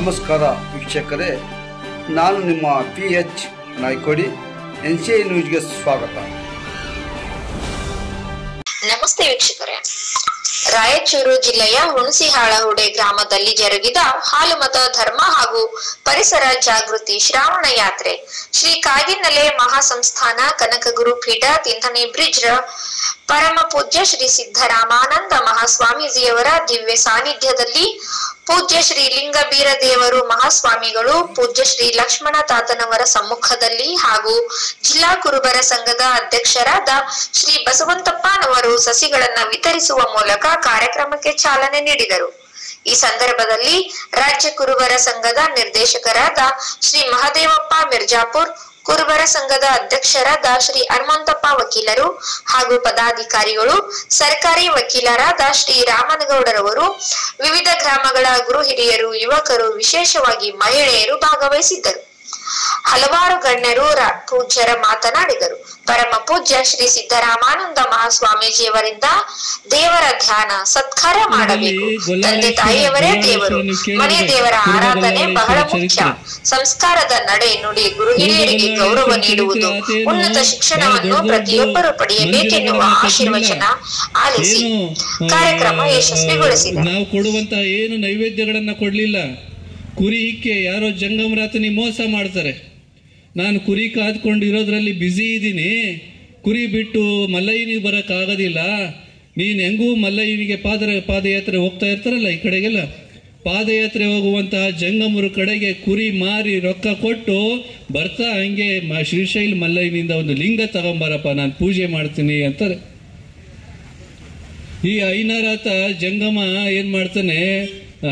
ನಮಸ್ಕಾರ ವೀಕ್ಷಕರೇ, ನಾನು ನಿಮ್ಮ PH ನಾಯ್ಕೋಡಿ. NCI ನ್ಯೂಸ್ಗೆ ಸ್ವಾಗತ. ನಮಸ್ತೆ ವೀಕ್ಷಕರೇ, ರಾಯಚೂರು ಜಿಲ್ಲೆಯ ಹುಣಸಿಹಾಳಹುಡೆ ಗ್ರಾಮದಲ್ಲಿ ಜರುಗಿದ ಹಾಲುಮತ ಧರ್ಮ ಹಾಗೂ ಪರಿಸರ ಜಾಗೃತಿ ಶ್ರಾವಣ ಯಾತ್ರೆ ಶ್ರೀ ಕಾಗಿನೆಲೆ ಮಹಾಸಂಸ್ಥಾನ ಕನಕಗುರು ಪೀಠ ತಿಂಥಣಿ ಬ್ರಿಡ್ಜ್ ಪರಮ ಪೂಜ್ಯ ಶ್ರೀ ಸಿದ್ದರಾಮಾನಂದ ಮಹಾಸ್ವಾಮೀಜಿಯವರ ದಿವ್ಯ ಸಾನ್ನಿಧ್ಯದಲ್ಲಿ ಪೂಜ್ಯ ಶ್ರೀ ಲಿಂಗಬೀರ ದೇವರು ಮಹಾಸ್ವಾಮಿಗಳು, ಪೂಜ್ಯ ಶ್ರೀ ಲಕ್ಷ್ಮಣ ತಾತನವರ ಸಮ್ಮುಖದಲ್ಲಿ ಹಾಗೂ ಜಿಲ್ಲಾ ಕುರುಬರ ಸಂಘದ ಅಧ್ಯಕ್ಷರಾದ ಶ್ರೀ ಬಸವಂತಪ್ಪನವರು ಸಸಿಗಳನ್ನ ವಿತರಿಸುವ ಮೂಲಕ ಕಾರ್ಯಕ್ರಮಕ್ಕೆ ಚಾಲನೆ ನೀಡಿದರು. ಈ ಸಂದರ್ಭದಲ್ಲಿ ರಾಜ್ಯ ಕುರುಬರ ಸಂಘದ ನಿರ್ದೇಶಕರಾದ ಶ್ರೀ ಮಹದೇವಪ್ಪ ಮಿರ್ಜಾಪುರ್, ಕುರುಬರ ಸಂಘದ ಅಧ್ಯಕ್ಷರಾದ ಶ್ರೀ ಹನುಮಂತಪ್ಪ ವಕೀಲರು ಹಾಗೂ ಪದಾಧಿಕಾರಿಗಳು, ಸರ್ಕಾರಿ ವಕೀಲರಾದ ಶ್ರೀ ರಾಮನಗೌಡರವರು, ವಿವಿಧ ಗ್ರಾಮಗಳ ಗುರು ಹಿರಿಯರು, ಯುವಕರು, ವಿಶೇಷವಾಗಿ ಮಹಿಳೆಯರು ಭಾಗವಹಿಸಿದ್ದರು. ಹಲವಾರು ಗಣ್ಯರು ಪೂಜ್ಯರ ಮಾತನಾಡಿದರು. ಪರಮ ಪೂಜ್ಯ ಶ್ರೀ ಸಿದ್ದರಾಮಾನಂದ ಮಹಾಸ್ವಾಮೀಜಿಯವರಿಂದ ದೇವರ ಧ್ಯಾನ ಸತ್ಕಾರ ಮಾಡಬೇಕು, ತಂದೆ ತಾಯಿಯವರೇ ದೇವರು, ಮನೆ ದೇವರ ಆರಾಧನೆ ಬಹಳ ಮುಖ್ಯ, ಸಂಸ್ಕಾರದ ನಡೆ ನುಡಿ, ಗುರು ಹಿರಿಯರಿಗೆ ಗೌರವ ನೀಡುವುದು, ಉನ್ನತ ಶಿಕ್ಷಣವನ್ನು ಪ್ರತಿಯೊಬ್ಬರು ಪಡೆಯಬೇಕೆನ್ನುವ ಆಶೀರ್ವಚನ ಆಲಿಸಿ ಕಾರ್ಯಕ್ರಮ ಯಶಸ್ವಿಗೊಳಿಸಿದೆ. ನಾವು ಕೊಡುವಂತಹ ಏನು ನೈವೇದ್ಯಗಳನ್ನ ಕೊಡ್ಲಿಲ್ಲ. ಕುರಿ ಇಕ್ಕೆ ಯಾರೋ ಜಂಗಮರಾತನಿ ಮೋಸ ಮಾಡ್ತಾರೆ. ನಾನು ಕುರಿ ಕಾದ್ಕೊಂಡಿರೋದ್ರಲ್ಲಿ ಬ್ಯುಸಿ ಇದ್ದೀನಿ, ಕುರಿ ಬಿಟ್ಟು ಮಲ್ಲಯ್ಯನಿಗೆ ಬರೋಕ್ಕಾಗೋದಿಲ್ಲ. ನೀನು ಹೆಂಗೂ ಮಲ್ಲಯ್ಯನಿಗೆ ಪಾದಯಾತ್ರೆ ಹೋಗ್ತಾ ಇರ್ತಾರಲ್ಲ, ಈ ಕಡೆಗೆಲ್ಲ ಪಾದಯಾತ್ರೆ ಹೋಗುವಂತಹ ಜಂಗಮರ ಕಡೆಗೆ ಕುರಿ ಮಾರಿ ರೊಕ್ಕ ಕೊಟ್ಟು ಬರ್ತಾ ಹಂಗೆ ಶ್ರೀಶೈಲ ಮಲ್ಲಯ್ಯನಿಂದ ಒಂದು ಲಿಂಗ ತಗೊಂಬರಪ್ಪ, ನಾನು ಪೂಜೆ ಮಾಡ್ತೀನಿ ಅಂತಾರೆ. ಈ ಐನರಾತ ಜಂಗಮ ಏನ್ ಮಾಡ್ತಾನೆ,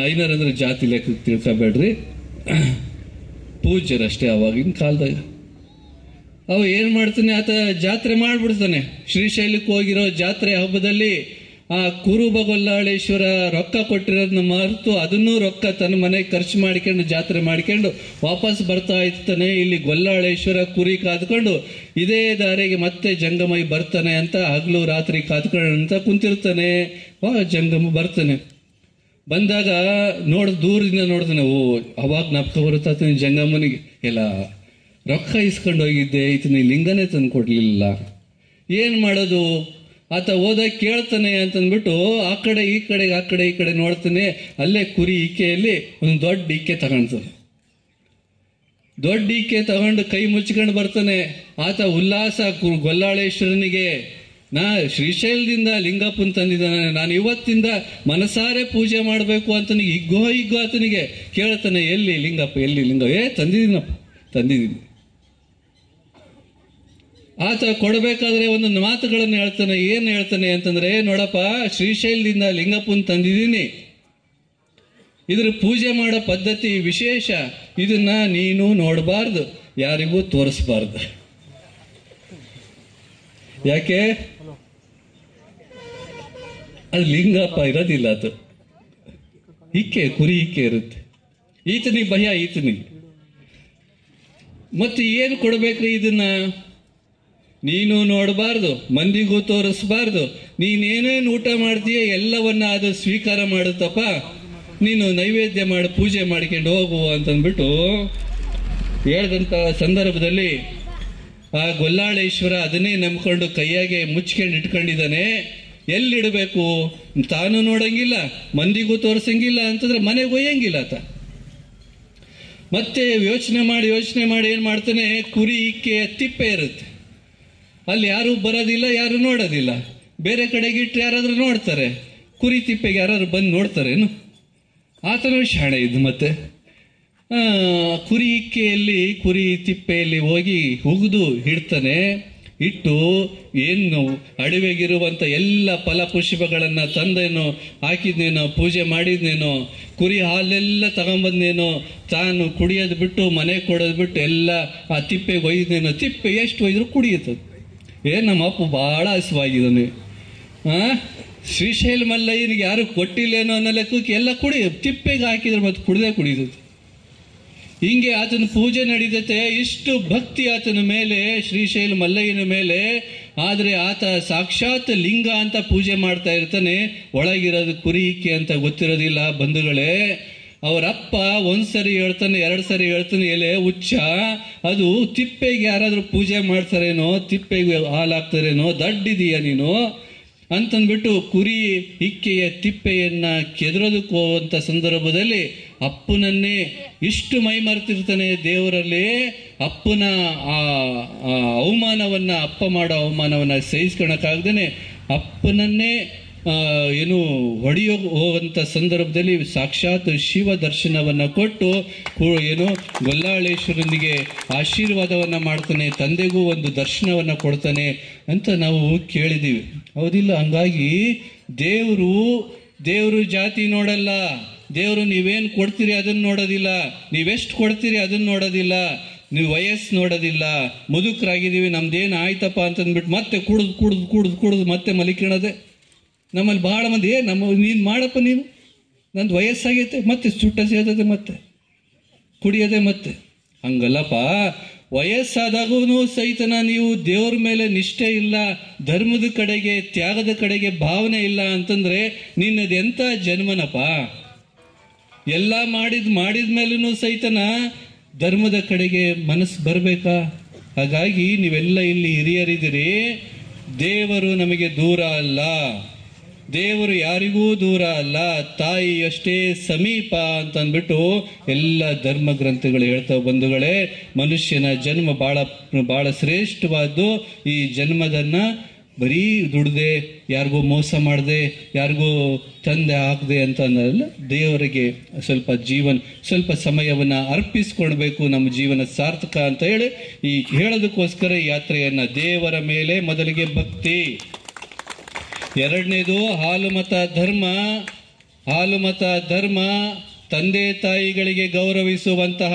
ಐನರ್ ಅಂದ್ರೆ ಜಾತಿ ಲೆಕ್ಕ ತಿಳ್ಕೊಬೇಡ್ರಿ, ಪೂಜ್ಯರಷ್ಟೇ ಅವಾಗಿನ ಕಾಲದಾಗ. ಅವ ಏನ್ ಮಾಡ್ತಾನೆ, ಆತ ಜಾತ್ರೆ ಮಾಡ್ಬಿಡ್ತಾನೆ. ಶ್ರೀಶೈಲಕ್ಕೆ ಹೋಗಿರೋ ಜಾತ್ರೆ ಹಬ್ಬದಲ್ಲಿ ಆ ಕುರುಬಗೊಲ್ಲಾಳೇಶ್ವರ ರೊಕ್ಕ ಕೊಟ್ಟಿರೋದನ್ನ ಮರೆತು ಅದನ್ನೂ ರೊಕ್ಕ ತನ್ನ ಮನೆಗೆ ಖರ್ಚು ಮಾಡ್ಕೊಂಡು ಜಾತ್ರೆ ಮಾಡ್ಕೊಂಡು ವಾಪಸ್ ಬರ್ತಾ ಇರ್ತಾನೆ. ಇಲ್ಲಿ ಗೊಲ್ಲಾಳೇಶ್ವರ ಕುರಿ ಕಾದ್ಕೊಂಡು ಇದೇ ದಾರಿಗೆ ಮತ್ತೆ ಜಂಗಮೈ ಬರ್ತಾನೆ ಅಂತ ಹಗಲು ರಾತ್ರಿ ಕಾದ್ಕೊಂಡು ಅಂತ ಕುಂತಿರ್ತಾನೆ. ಜಂಗಮ ಬರ್ತಾನೆ. ಬಂದಾಗ ದೂರದಿಂದ ನೋಡ್ತಾನೆ, ಓ ಅವಾಗ ನಪ್ಕ ಬರುತ್ತಾನೆ ಜಂಗಮ್ಮನಿಗೆ. ಎಲ್ಲ ರೊಕ್ಕ ಇಸ್ಕೊಂಡು ಹೋಗಿದ್ದೆ, ಈತನ ಲಿಂಗನೇ ತಂದು ಕೊಡ್ಲಿಲ್ಲ, ಏನ್ ಮಾಡೋದು? ಆತ ಹೋದಾಗ ಕೇಳ್ತಾನೆ ಅಂತಂದ್ಬಿಟ್ಟು ಆ ಕಡೆ ಈ ಕಡೆ ನೋಡ್ತಾನೆ. ಅಲ್ಲೇ ಕುರಿ ಈಕೆಯಲ್ಲಿ ಒಂದು ದೊಡ್ಡ ಈಕೆ ತಗೊಂಡ್ತಾನೆ. ದೊಡ್ಡ ಈಕೆ ತಗೊಂಡು ಕೈ ಮುಚ್ಕೊಂಡು ಬರ್ತಾನೆ. ಆತ ಉಲ್ಲಾಸ ಗೊಲ್ಲಾಳೇಶ್ವರನಿಗೆ, ನಾ ಶ್ರೀಶೈಲದಿಂದ ಲಿಂಗಪ್ಪನ್ ತಂದಿದ್ದಾನೆ, ನಾನು ಇವತ್ತಿಂದ ಮನಸಾರೆ ಪೂಜೆ ಮಾಡಬೇಕು ಅಂತ ಹಿಗ್ಗೋ ಆತನಿಗೆ ಕೇಳ್ತಾನೆ, ಎಲ್ಲಿ ಲಿಂಗಪ್ಪ, ಎಲ್ಲಿ ಲಿಂಗ? ತಂದಿದ್ದೀನಿ. ಆತ ಕೊಡಬೇಕಾದ್ರೆ ಒಂದೊಂದು ಮಾತುಗಳನ್ನು ಹೇಳ್ತಾನೆ. ಏನ್ ಹೇಳ್ತಾನೆ ಅಂತಂದ್ರೆ, ನೋಡಪ್ಪ, ಶ್ರೀಶೈಲದಿಂದ ಲಿಂಗಪ್ಪನ್ ತಂದಿದ್ದೀನಿ, ಇದ್ರ ಪೂಜೆ ಮಾಡೋ ಪದ್ಧತಿ ವಿಶೇಷ, ಇದನ್ನ ನೀನು ನೋಡಬಾರ್ದು, ಯಾರಿಗೂ ತೋರಿಸಬಾರ್ದು. ಯಾಕೆ? ಅದು ಲಿಂಗಪ್ಪ ಇರೋದಿಲ್ಲ, ಅದು ಕುರಿ ಇಕ್ಕೆ ಇರುತ್ತೆ. ಈತನಿಗೆ ಭಯ, ಈತನಿಗೆ. ಮತ್ತೆ ಏನು ಕೊಡ್ಬೇಕ್ರಿ ಇದನ್ನ? ನೀನು ನೋಡಬಾರ್ದು, ಮಂದಿಗೂ ತೋರಿಸಬಾರ್ದು, ನೀನೇನೇನು ಊಟ ಮಾಡ್ತೀಯ ಎಲ್ಲವನ್ನ ಅದು ಸ್ವೀಕಾರ ಮಾಡುತ್ತಪ್ಪ, ನೀನು ನೈವೇದ್ಯ ಮಾಡಿ ಪೂಜೆ ಮಾಡ್ಕೊಂಡು ಹೋಗು ಅಂತಂದ್ಬಿಟ್ಟು ಹೇಳಿದಂತ ಸಂದರ್ಭದಲ್ಲಿ ಆ ಗೊಲ್ಲಾಳೇಶ್ವರ ಅದನ್ನೇ ನಂಬ್ಕೊಂಡು ಕೈಯಾಗೆ ಮುಚ್ಕೊಂಡು ಇಟ್ಕೊಂಡಿದ್ದಾನೆ. ಎಲ್ಲಿಡಬೇಕು ತಾನು ನೋಡಂಗಿಲ್ಲ, ಮಂದಿಗೂ ತೋರಿಸಂಗಿಲ್ಲ ಅಂತಂದ್ರೆ ಮನೆಗೆ ಒಯ್ಯಂಗಿಲ್ಲ ಆತ. ಮತ್ತೆ ಯೋಚನೆ ಮಾಡಿ ಏನ್ ಮಾಡ್ತಾನೆ, ಕುರಿ ಇಕ್ಕೆ ತಿಪ್ಪೆ ಇರುತ್ತೆ, ಅಲ್ಲಿ ಯಾರು ಬರೋದಿಲ್ಲ, ಯಾರು ನೋಡೋದಿಲ್ಲ. ಬೇರೆ ಕಡೆಗೆ ಇಟ್ಟರೆ ಯಾರಾದ್ರೂ ನೋಡ್ತಾರೆ, ಕುರಿ ತಿಪ್ಪೆಗೆ ಯಾರಾದ್ರೂ ಬಂದು ನೋಡ್ತಾರೇನು? ಆತನೂ ಶಾಣೆ ಇದ್ದು ಮತ್ತೆ ಕುರಿ ತಿಪ್ಪೆಯಲ್ಲಿ ಹೋಗಿ ಹುಗಿದು ಇಡ್ತಾನೆ. ಇಟ್ಟು ಏನು ಅಡವೆಗಿರುವಂತ ಎಲ್ಲ ಫಲಪುಷ್ಪಗಳನ್ನ ತಂದೇನೋ, ಹಾಕಿದ್ನೇನೋ, ಪೂಜೆ ಮಾಡಿದ್ನೇನೋ, ಕುರಿ ಹಾಲೆಲ್ಲ ತಗೊಂಬಂದೇನೋ, ತಾನು ಕುಡಿಯೋದು ಬಿಟ್ಟು ಮನೆ ಕೊಡೋದು ಬಿಟ್ಟು ಎಲ್ಲ ಆ ತಿಪ್ಪೆಗೆ ಒಯ್ದೇನೋ. ತಿಪ್ಪೆ ಎಷ್ಟು ಒಯ್ದ್ರು ಕುಡಿಯುತ್ತದೆ. ನಮ್ಮ ಅಪ್ಪ ಬಹಳ ಹಸುವಾಗಿದ್ದಾನೆ. ಶ್ರೀಶೈಲ ಮಲ್ಲಯ್ಯನಿಗೆ ಯಾರು ಕೊಟ್ಟಿಲ್ಲೇನೋ ಅನ್ನೋ ಲೆಕ್ಕಕ್ಕೆ ಎಲ್ಲ ತಿಪ್ಪೆಗೆ ಹಾಕಿದ್ರೆ ಮತ್ತೆ ಕುಡಿಯೋದು. ಹಿಂಗೆ ಆತನ ಪೂಜೆ ನಡೀತತೆ. ಇಷ್ಟು ಭಕ್ತಿ ಆತನ ಮೇಲೆ, ಶ್ರೀಶೈಲ ಮಲ್ಲಯ್ಯನ ಮೇಲೆ. ಆದ್ರೆ ಆತ ಸಾಕ್ಷಾತ್ ಲಿಂಗ ಅಂತ ಪೂಜೆ ಮಾಡ್ತಾ ಇರ್ತಾನೆ, ಒಳಗಿರೋದು ಕುರಿ ಇಕ್ಕೆ ಅಂತ ಗೊತ್ತಿರೋದಿಲ್ಲ ಬಂಧುಗಳೇ. ಅವರಪ್ಪ ಒಂದ್ಸರಿ ಹೇಳ್ತಾನೆ, 2 ಸರಿ ಹೇಳ್ತಾನೆ, ಎಲೆ ಹುಚ್ಚ, ಅದು ತಿಪ್ಪೆಗೆ ಯಾರಾದ್ರೂ ಪೂಜೆ ಮಾಡ್ತಾರೇನೋ, ತಿಪ್ಪೆಗೆ ಹಾಲಾಗ್ತಾರೇನೋ, ದಡ್ಡಿದೀಯ ನೀನು ಅಂತಂದ್ಬಿಟ್ಟು ಕುರಿ ಇಕ್ಕೆಯ ತಿಪ್ಪೆಯನ್ನ ಕೆದರೋದಕ್ಕೆ ಹೋಗುವಂತ ಸಂದರ್ಭದಲ್ಲಿ ಅಪ್ಪನನ್ನೇ ಇಷ್ಟು ಮೈ ಮರೆತಿರ್ತಾನೆ ದೇವರಲ್ಲಿ. ಅಪ್ಪನ ಆ ಅವಮಾನವನ್ನ, ಅಪ್ಪ ಮಾಡೋ ಅವಮಾನವನ್ನ ಸಹಿಸ್ಕೊಳಕ್ಕಾಗ್ದೇನೆ ಅಪ್ಪನನ್ನೇ ಏನು ಹೊಡೆಯೋ ಹೋಗುವಂತ ಸಂದರ್ಭದಲ್ಲಿ ಸಾಕ್ಷಾತ್ ಶಿವ ದರ್ಶನವನ್ನ ಕೊಟ್ಟು ಏನು ಗೊಲ್ಲಾಳೇಶ್ವರನಿಗೆ ಆಶೀರ್ವಾದವನ್ನ ಮಾಡ್ತಾನೆ, ತಂದೆಗೂ ಒಂದು ದರ್ಶನವನ್ನ ಕೊಡ್ತಾನೆ ಅಂತ ನಾವು ಕೇಳಿದೀವಿ, ಹೌದಿಲ್ಲ? ಹಂಗಾಗಿ ದೇವರು ಜಾತಿ ನೋಡಲ್ಲ, ದೇವರು ನೀವೇನು ಕೊಡ್ತೀರಿ ಅದನ್ನ ನೋಡೋದಿಲ್ಲ, ನೀವೆಷ್ಟು ಕೊಡ್ತೀರಿ ಅದನ್ನ ನೋಡೋದಿಲ್ಲ, ನೀವು ವಯಸ್ಸು ನೋಡೋದಿಲ್ಲ. ಮುದುಕರಾಗಿದ್ದೀವಿ, ನಮ್ದೇನು ಆಯ್ತಪ್ಪ ಅಂತಂದ್ಬಿಟ್ಟು ಮತ್ತೆ ಕುಡಿದು ಮತ್ತೆ ಮಲಿಕಿಣದೆ. ನಮ್ಮಲ್ಲಿ ಬಹಳ ಮಂದಿ ನೀನು ಮಾಡಪ್ಪ, ನೀನು ನಂದು ವಯಸ್ಸಾಗೈತೆ ಮತ್ತೆ ಸುಟ್ಟ ಸೇದದೆ ಮತ್ತೆ ಕುಡಿಯೋದೆ ಮತ್ತೆ. ಹಂಗಲ್ಲಪ್ಪ, ವಯಸ್ಸಾದಾಗೂ ಸಹಿತನ ನೀವು ದೇವ್ರ ಮೇಲೆ ನಿಷ್ಠೆ ಇಲ್ಲ, ಧರ್ಮದ ಕಡೆಗೆ, ತ್ಯಾಗದ ಕಡೆಗೆ ಭಾವನೆ ಇಲ್ಲ ಅಂತಂದ್ರೆ ನಿನ್ನದು ಎಂತ ಜನ್ಮನಪ್ಪ? ಎಲ್ಲ ಮಾಡಿದ ಮೇಲೂ ಸಹಿತನ ಧರ್ಮದ ಕಡೆಗೆ ಮನಸ್ಸು ಬರಬೇಕಾ? ಹಾಗಾಗಿ ನೀವೆಲ್ಲ ಇಲ್ಲಿ ಹಿರಿಯರಿದ್ದೀರಿ, ದೇವರು ನಮಗೆ ದೂರ ಅಲ್ಲ, ದೇವರು ಯಾರಿಗೂ ದೂರ ಅಲ್ಲ, ತಾಯಿ ಅಷ್ಟೇ ಸಮೀಪ ಅಂತ ಅಂದ್ಬಿಟ್ಟು ಎಲ್ಲ ಧರ್ಮ ಗ್ರಂಥಗಳು ಹೇಳ್ತಾವೆ. ಬಂಧುಗಳೇ, ಮನುಷ್ಯನ ಜನ್ಮ ಬಹಳ ಶ್ರೇಷ್ಠವಾದ್ದು. ಈ ಜನ್ಮದನ್ನ ಬರೀ ದುಡ್ದೆ, ಯಾರಿಗೂ ಮೋಸ ಮಾಡದೆ, ಯಾರಿಗೂ ತಂದೆ ಹಾಕದೆ ಅಂತ ಅನ್ನೋಲ್ಲ, ದೇವರಿಗೆ ಸ್ವಲ್ಪ ಸಮಯವನ್ನ ಅರ್ಪಿಸ್ಕೊಳ್ಬೇಕು, ನಮ್ಮ ಜೀವನ ಸಾರ್ಥಕ ಅಂತ ಹೇಳಿ ಈ ಹೇಳೋದಕ್ಕೋಸ್ಕರ ಯಾತ್ರೆಯನ್ನ. ದೇವರ ಮೇಲೆ ಮೊದಲಿಗೆ ಭಕ್ತಿ, ಎರಡನೇದು ಹಾಲುಮತ ಧರ್ಮ, ತಂದೆ ತಾಯಿಗಳಿಗೆ ಗೌರವಿಸುವಂತಹ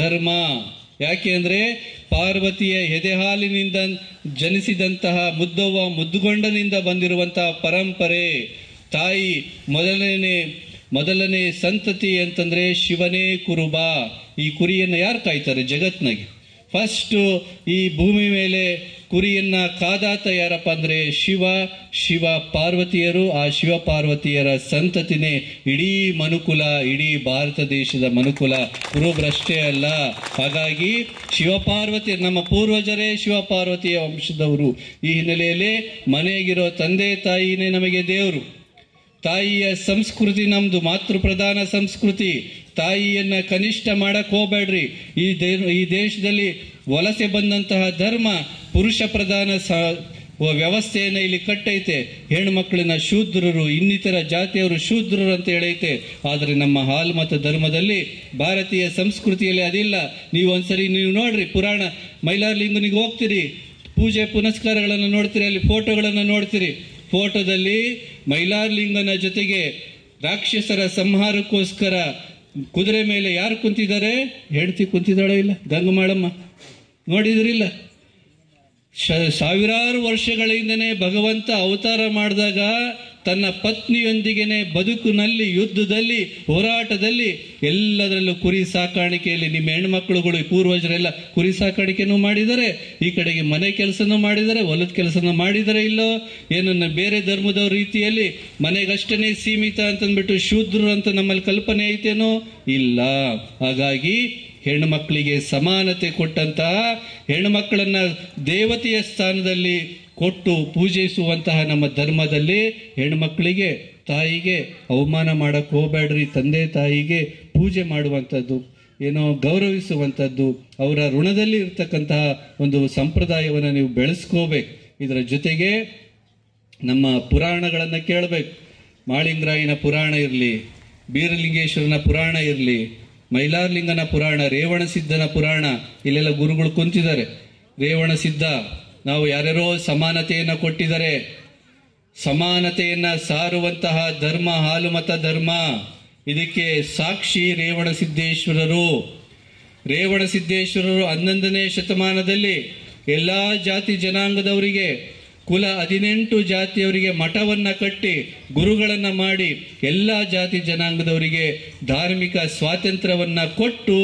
ಧರ್ಮ. ಯಾಕೆ ಅಂದ್ರೆ ಪಾರ್ವತಿಯ ಎದೆಹಾಲಿನಿಂದ ಜನಿಸಿದಂತಹ ಮುದ್ದುಗೊಂಡನಿಂದ ಬಂದಿರುವಂತಹ ಪರಂಪರೆ. ತಾಯಿ ಮೊದಲನೇ ಸಂತತಿ ಅಂತಂದ್ರೆ ಶಿವನೇ ಕುರುಬ. ಈ ಕುರಿಯನ್ನ ಯಾರು ಕಾಯ್ತಾರೆ ಜಗತ್ನಾಗೆ? ಫಸ್ಟ್ ಈ ಭೂಮಿ ಮೇಲೆ ಕುರಿಯನ್ನ ಕಾದಾತ ಯಾರಪ್ಪ ಅಂದ್ರೆ ಶಿವ ಪಾರ್ವತಿಯರು. ಆ ಶಿವ ಪಾರ್ವತಿಯರ ಸಂತತಿನೇ ಇಡೀ ಮನುಕುಲ, ಇಡೀ ಭಾರತ ದೇಶದ ಮನುಕುಲ, ಕುರುಬರಷ್ಟೇ ಅಲ್ಲ. ಹಾಗಾಗಿ ಶಿವಪಾರ್ವತಿ, ನಮ್ಮ ಪೂರ್ವಜರೇ ಶಿವಪಾರ್ವತಿಯ ವಂಶದವರು. ಈ ಹಿನ್ನೆಲೆಯಲ್ಲಿ ಮನೆಗಿರೋ ತಂದೆ ತಾಯಿನೇ ನಮಗೆ ದೇವರು. ತಾಯಿಯ ಸಂಸ್ಕೃತಿ ನಮ್ದು ಮಾತೃ ಪ್ರಧಾನ ಸಂಸ್ಕೃತಿ. ತಾಯಿಯನ್ನ ಕನಿಷ್ಠ ಮಾಡಕ್ ಹೋಗ್ಬೇಡ್ರಿ. ಈ ದೇಶದಲ್ಲಿ ವಲಸೆ ಬಂದಂತಹ ಧರ್ಮ ಪುರುಷ ಪ್ರಧಾನ ವ್ಯವಸ್ಥೆಯನ್ನ ಇಲ್ಲಿ ಕಟ್ಟೈತೆ. ಹೆಣ್ಣು ಮಕ್ಕಳನ್ನ ಶೂದ್ರರು, ಇನ್ನಿತರ ಜಾತಿಯವರು ಶೂದ್ರರು ಅಂತ ಹೇಳೈತೆ. ಆದರೆ ನಮ್ಮ ಹಾಲ್ಮತ ಧರ್ಮದಲ್ಲಿ, ಭಾರತೀಯ ಸಂಸ್ಕೃತಿಯಲ್ಲಿ ಅದಿಲ್ಲ. ನೀವು ಒಂದ್ಸರಿ ನೋಡ್ರಿ, ಪುರಾಣ ಮೈಲಾರಲಿಂಗನಿಗೆ ಹೋಗ್ತೀರಿ, ಪೂಜೆ ಪುನಸ್ಕಾರಗಳನ್ನು ನೋಡ್ತೀರಿ, ಅಲ್ಲಿ ಫೋಟೋಗಳನ್ನು ನೋಡ್ತೀರಿ. ಫೋಟೋದಲ್ಲಿ ಮೈಲಾರಲಿಂಗನ ಜೊತೆಗೆ ರಾಕ್ಷಸರ ಸಂಹಾರಕ್ಕೋಸ್ಕರ ಕುದುರೆ ಮೇಲೆ ಯಾರು ಕುಂತಿದ್ದಾರೆ? ಹೆಂಡತಿ ಕುಂತಿದ್ದಾಳೋ ಇಲ್ಲ? ಗಂಗಮಾಳಮ್ಮ ನೋಡಿದ್ರಿಲ್ಲ? ಸಾವಿರಾರು ವರ್ಷಗಳಿಂದನೇ ಭಗವಂತ ಅವತಾರ ಮಾಡಿದಾಗ ತನ್ನ ಪತ್ನಿಯೊಂದಿಗೆನೆ ಬದುಕಿನಲ್ಲಿ, ಯುದ್ಧದಲ್ಲಿ, ಹೋರಾಟದಲ್ಲಿ, ಎಲ್ಲದರಲ್ಲೂ ಕುರಿ ಸಾಕಾಣಿಕೆಯಲ್ಲಿ ನಿಮ್ಮ ಹೆಣ್ಮಕ್ಳುಗಳು ಪೂರ್ವಜರೆಲ್ಲ ಕುರಿ ಸಾಕಾಣಿಕೆನೂ ಮಾಡಿದರೆ, ಈ ಕಡೆಗೆ ಮನೆ ಕೆಲಸನೂ ಮಾಡಿದರೆ, ಹೊಲದ ಕೆಲಸನೂ ಮಾಡಿದರೆ. ಇಲ್ಲೋ ಏನನ್ನ ಬೇರೆ ಧರ್ಮದವ್ರ ರೀತಿಯಲ್ಲಿ ಮನೆಗಷ್ಟೇ ಸೀಮಿತ ಅಂತಂದ್ಬಿಟ್ಟು ಶೂದ್ರರು ಅಂತ ನಮ್ಮಲ್ಲಿ ಕಲ್ಪನೆ ಐತೇನೋ? ಇಲ್ಲ. ಹಾಗಾಗಿ ಹೆಣ್ಣು ಮಕ್ಕಳಿಗೆ ಸಮಾನತೆ ಕೊಟ್ಟಂತಹ, ಹೆಣ್ಣು ಮಕ್ಕಳನ್ನ ದೇವತೆಯ ಸ್ಥಾನದಲ್ಲಿ ಕೊಟ್ಟು ಪೂಜಿಸುವಂತಹ ನಮ್ಮ ಧರ್ಮದಲ್ಲಿ ಹೆಣ್ಣು ಮಕ್ಕಳಿಗೆ, ತಾಯಿಗೆ ಅವಮಾನ ಮಾಡಕ್ ಹೋಗ್ಬೇಡ್ರಿ. ತಂದೆ ತಾಯಿಗೆ ಪೂಜೆ ಮಾಡುವಂಥದ್ದು, ಏನೋ ಗೌರವಿಸುವಂಥದ್ದು, ಅವರ ಋಣದಲ್ಲಿ ಇರ್ತಕ್ಕಂತಹ ಒಂದು ಸಂಪ್ರದಾಯವನ್ನು ನೀವು ಬೆಳೆಸ್ಕೋಬೇಕು. ಇದರ ಜೊತೆಗೆ ನಮ್ಮ ಪುರಾಣಗಳನ್ನು ಕೇಳಬೇಕು. ಮಾಳಿಂಗರಾಯನ ಪುರಾಣ ಇರಲಿ, ಬೀರಲಿಂಗೇಶ್ವರನ ಪುರಾಣ ಇರಲಿ, ಮೈಲಾರಲಿಂಗನ ಪುರಾಣ, ರೇವಣಸಿದ್ಧನ ಪುರಾಣ. ಇಲ್ಲೆಲ್ಲ ಗುರುಗಳು ಕುಂತಿದ್ದಾರೆ. ರೇವಣಸಿದ್ಧ ನಾವು ಯಾರ್ಯಾರೋ ಸಮಾನತೆಯನ್ನ ಕೊಟ್ಟಿದ್ದಾರೆ. ಸಮಾನತೆಯನ್ನ ಸಾರುವಂತಹ ಧರ್ಮ ಹಾಲುಮತ ಧರ್ಮ. ಇದಕ್ಕೆ ಸಾಕ್ಷಿ ರೇವಣಸಿದ್ದೇಶ್ವರರು. 11ನೇ ಶತಮಾನದಲ್ಲಿ ಎಲ್ಲಾ ಜಾತಿ ಜನಾಂಗದವರಿಗೆ, ಕುಲ 18 ಜಾತಿಯವರಿಗೆ ಮಠವನ್ನ ಕಟ್ಟಿ ಗುರುಗಳನ್ನ ಮಾಡಿ ಎಲ್ಲಾ ಜಾತಿ ಜನಾಂಗದವರಿಗೆ ಧಾರ್ಮಿಕ ಸ್ವಾತಂತ್ರ್ಯವನ್ನ ಕೊಟ್ಟು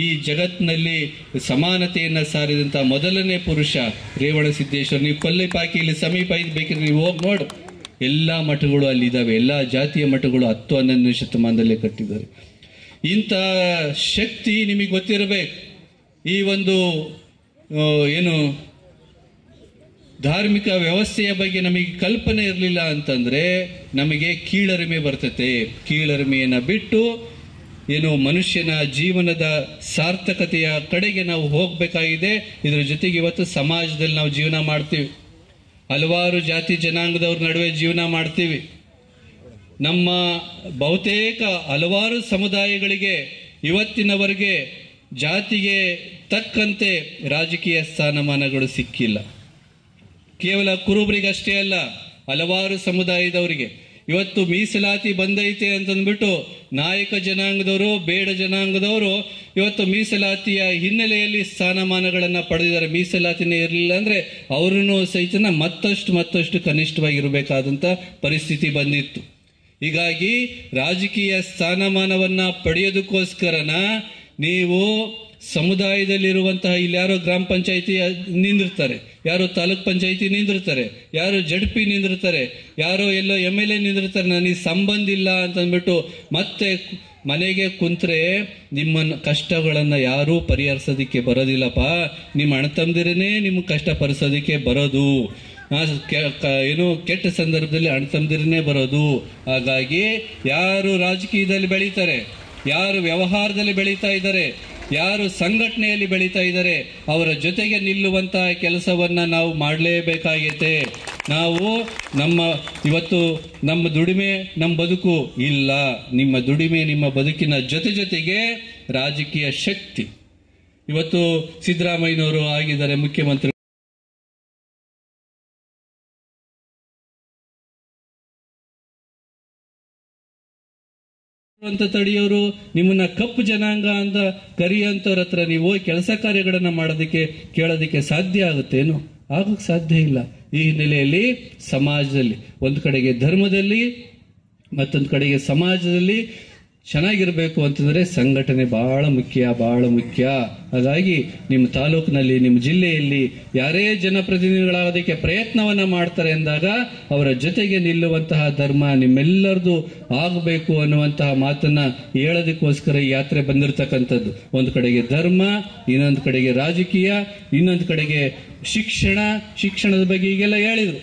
ಈ ಜಗತ್ತಿನಲ್ಲಿ ಸಮಾನತೆಯನ್ನ ಸಾರಿದಂತಹ ಮೊದಲನೇ ಪುರುಷ ರೇವಣಸಿದ್ದೇಶ್ವರ. ನೀವು ಕೊಲ್ಲಿಪಾಕಿ ಇಲ್ಲಿ ಸಮೀಪ ಬೇಕಿದ್ರೆ ನೀವು ಹೋಗಿ ನೋಡು, ಎಲ್ಲಾ ಮಠಗಳು ಅಲ್ಲಿ ಇದಾವೆ. ಎಲ್ಲಾ ಜಾತಿಯ ಮಠಗಳು 10-11ನೇ ಶತಮಾನದಲ್ಲೇ ಕಟ್ಟಿದ್ದಾರೆ. ಇಂಥ ಶಕ್ತಿ ನಿಮಗೆ ಗೊತ್ತಿರಬೇಕು. ಈ ಒಂದು ಏನು ಧಾರ್ಮಿಕ ವ್ಯವಸ್ಥೆಯ ಬಗ್ಗೆ ನಮಗೆ ಕಲ್ಪನೆ ಇರಲಿಲ್ಲ ಅಂತಂದ್ರೆ ನಮಗೆ ಕೀಳರಿಮೆ ಬರ್ತತೆ. ಕೀಳರಿಮೆಯನ್ನು ಬಿಟ್ಟು ಏನು ಮನುಷ್ಯನ ಜೀವನದ ಸಾರ್ಥಕತೆಯ ಕಡೆಗೆ ನಾವು ಹೋಗಬೇಕಾಗಿದೆ. ಇದರ ಜೊತೆಗೆ ಇವತ್ತು ಸಮಾಜದಲ್ಲಿ ನಾವು ಜೀವನ ಮಾಡ್ತೀವಿ, ಹಲವಾರು ಜಾತಿ ಜನಾಂಗದವ್ರ ನಡುವೆ ಜೀವನ ಮಾಡ್ತೀವಿ. ನಮ್ಮ ಬಹುತೇಕ ಹಲವಾರು ಸಮುದಾಯಗಳಿಗೆ ಇವತ್ತಿನವರೆಗೆ ಜಾತಿಗೆ ತಕ್ಕಂತೆ ರಾಜಕೀಯ ಸ್ಥಾನಮಾನಗಳು ಸಿಕ್ಕಿಲ್ಲ. ಕೇವಲ ಕುರುಬರಿಗಷ್ಟೇ ಅಲ್ಲ, ಹಲವಾರು ಸಮುದಾಯದವರಿಗೆ ಇವತ್ತು ಮೀಸಲಾತಿ ಬಂದೈತೆ ಅಂತಂದ್ಬಿಟ್ಟು ನಾಯಕ ಜನಾಂಗದವರು, ಬೇಡ ಜನಾಂಗದವರು ಇವತ್ತು ಮೀಸಲಾತಿಯ ಹಿನ್ನೆಲೆಯಲ್ಲಿ ಸ್ಥಾನಮಾನಗಳನ್ನು ಪಡೆದಿದ್ದಾರೆ. ಮೀಸಲಾತಿನೇ ಇರಲಿಲ್ಲ ಅಂದ್ರೆ ಅವ್ರನ್ನೂ ಸಹಿತ ಮತ್ತಷ್ಟು ಕನಿಷ್ಠವಾಗಿರಬೇಕಾದಂಥ ಪರಿಸ್ಥಿತಿ ಬಂದಿತ್ತು. ಹೀಗಾಗಿ ರಾಜಕೀಯ ಸ್ಥಾನಮಾನವನ್ನ ಪಡೆಯೋದಕ್ಕೋಸ್ಕರನ ನೀವು ಸಮುದಾಯದಲ್ಲಿರುವಂತಹ ಇಲ್ಲಿ ಯಾರೋ ಗ್ರಾಮ ಪಂಚಾಯಿತಿ ನಿಂದಿರ್ತಾರೆ, ಯಾರೋ ತಾಲೂಕ್ ಪಂಚಾಯಿತಿ ನಿಂದಿರ್ತಾರೆ, ಯಾರೋ ಜಡ್ಪಿ ನಿಂದಿರ್ತಾರೆ, ಯಾರೋ ಎಲ್ಲೋ MLA ನಿಂದಿರ್ತಾರೆ. ನನಗೆ ಸಂಬಂಧ ಇಲ್ಲ ಅಂತಂದ್ಬಿಟ್ಟು ಮತ್ತೆ ಮನೆಗೆ ಕುಂತ್ರೆ ನಿಮ್ಮ ಕಷ್ಟಗಳನ್ನು ಯಾರೂ ಪರಿಹರಿಸೋದಿಕ್ಕೆ ಬರೋದಿಲ್ಲಪ್ಪ. ನಿಮ್ಮ ಅಣ್ಣತಮ್ಮದಿರನೇ ನಿಮ್ಮ ಕಷ್ಟ ಪರಿಸೋದಿಕ್ಕೆ ಬರೋದು. ಏನು ಕೆಟ್ಟ ಸಂದರ್ಭದಲ್ಲಿ ಅಣ್ಣತಮ್ಮದಿರನೇ ಬರೋದು. ಹಾಗಾಗಿ ಯಾರು ರಾಜಕೀಯದಲ್ಲಿ ಬೆಳೀತಾರೆ, ಯಾರು ವ್ಯವಹಾರದಲ್ಲಿ ಬೆಳೀತಾ ಇದ್ದಾರೆ, ಯಾರು ಸಂಘಟನೆಯಲ್ಲಿ ಬೆಳೀತಾ ಇದ್ದಾರೆ, ಅವರ ಜೊತೆಗೆ ನಿಲ್ಲುವಂತಹ ಕೆಲಸವನ್ನ ನಾವು ಮಾಡಲೇಬೇಕಾಗೈತೆ. ನಾವು ಇವತ್ತು ನಮ್ಮ ದುಡಿಮೆ ನಮ್ಮ ಬದುಕು ಇಲ್ಲ. ನಿಮ್ಮ ದುಡಿಮೆ ನಿಮ್ಮ ಬದುಕಿನ ಜೊತೆಗೆ ರಾಜಕೀಯ ಶಕ್ತಿ. ಇವತ್ತು ಸಿದ್ದರಾಮಯ್ಯನವರು ಆಗಿದ್ದಾರೆ ಮುಖ್ಯಮಂತ್ರಿ ಅಂತ ತಡೆಯೋರು, ನಿಮ್ಮನ್ನ ಕಪ್ಪು ಜನಾಂಗ ಅಂತ ಕರೆಯುವಂತವ್ರ ಹತ್ರ ನೀವು ಕೆಲಸ ಕಾರ್ಯಗಳನ್ನ ಮಾಡೋದಕ್ಕೆ ಕೇಳೋದಕ್ಕೆ ಸಾಧ್ಯ ಆಗುತ್ತೇನು? ಆಗಕ್ಕೆ ಸಾಧ್ಯ ಇಲ್ಲ. ಈ ಹಿನ್ನೆಲೆಯಲ್ಲಿ ಸಮಾಜದಲ್ಲಿ ಒಂದು ಕಡೆಗೆ ಧರ್ಮದಲ್ಲಿ ಮತ್ತೊಂದು ಕಡೆಗೆ ಸಮಾಜದಲ್ಲಿ ಚೆನ್ನಾಗಿರ್ಬೇಕು ಅಂತಂದ್ರೆ ಸಂಘಟನೆ ಬಹಳ ಮುಖ್ಯ. ಹಾಗಾಗಿ ನಿಮ್ಮ ತಾಲೂಕಿನಲ್ಲಿ, ನಿಮ್ಮ ಜಿಲ್ಲೆಯಲ್ಲಿ ಯಾರೇ ಜನಪ್ರತಿನಿಧಿಗಳಾಗೋದಕ್ಕೆ ಪ್ರಯತ್ನವನ್ನ ಮಾಡ್ತಾರೆ ಎಂದಾಗ ಅವರ ಜೊತೆಗೆ ನಿಲ್ಲುವಂತಹ ಧರ್ಮ ನಿಮ್ಮೆಲ್ಲರದು ಆಗಬೇಕು ಅನ್ನುವಂತಹ ಮಾತನ್ನ ಹೇಳೋದಕ್ಕೋಸ್ಕರ ಈ ಯಾತ್ರೆ ಬಂದಿರತಕ್ಕಂಥದ್ದು. ಒಂದು ಕಡೆಗೆ ಧರ್ಮ, ಇನ್ನೊಂದು ಕಡೆಗೆ ರಾಜಕೀಯ, ಇನ್ನೊಂದು ಕಡೆಗೆ ಶಿಕ್ಷಣದ ಬಗ್ಗೆ ಈಗೆಲ್ಲ ಹೇಳಿದ್ರು.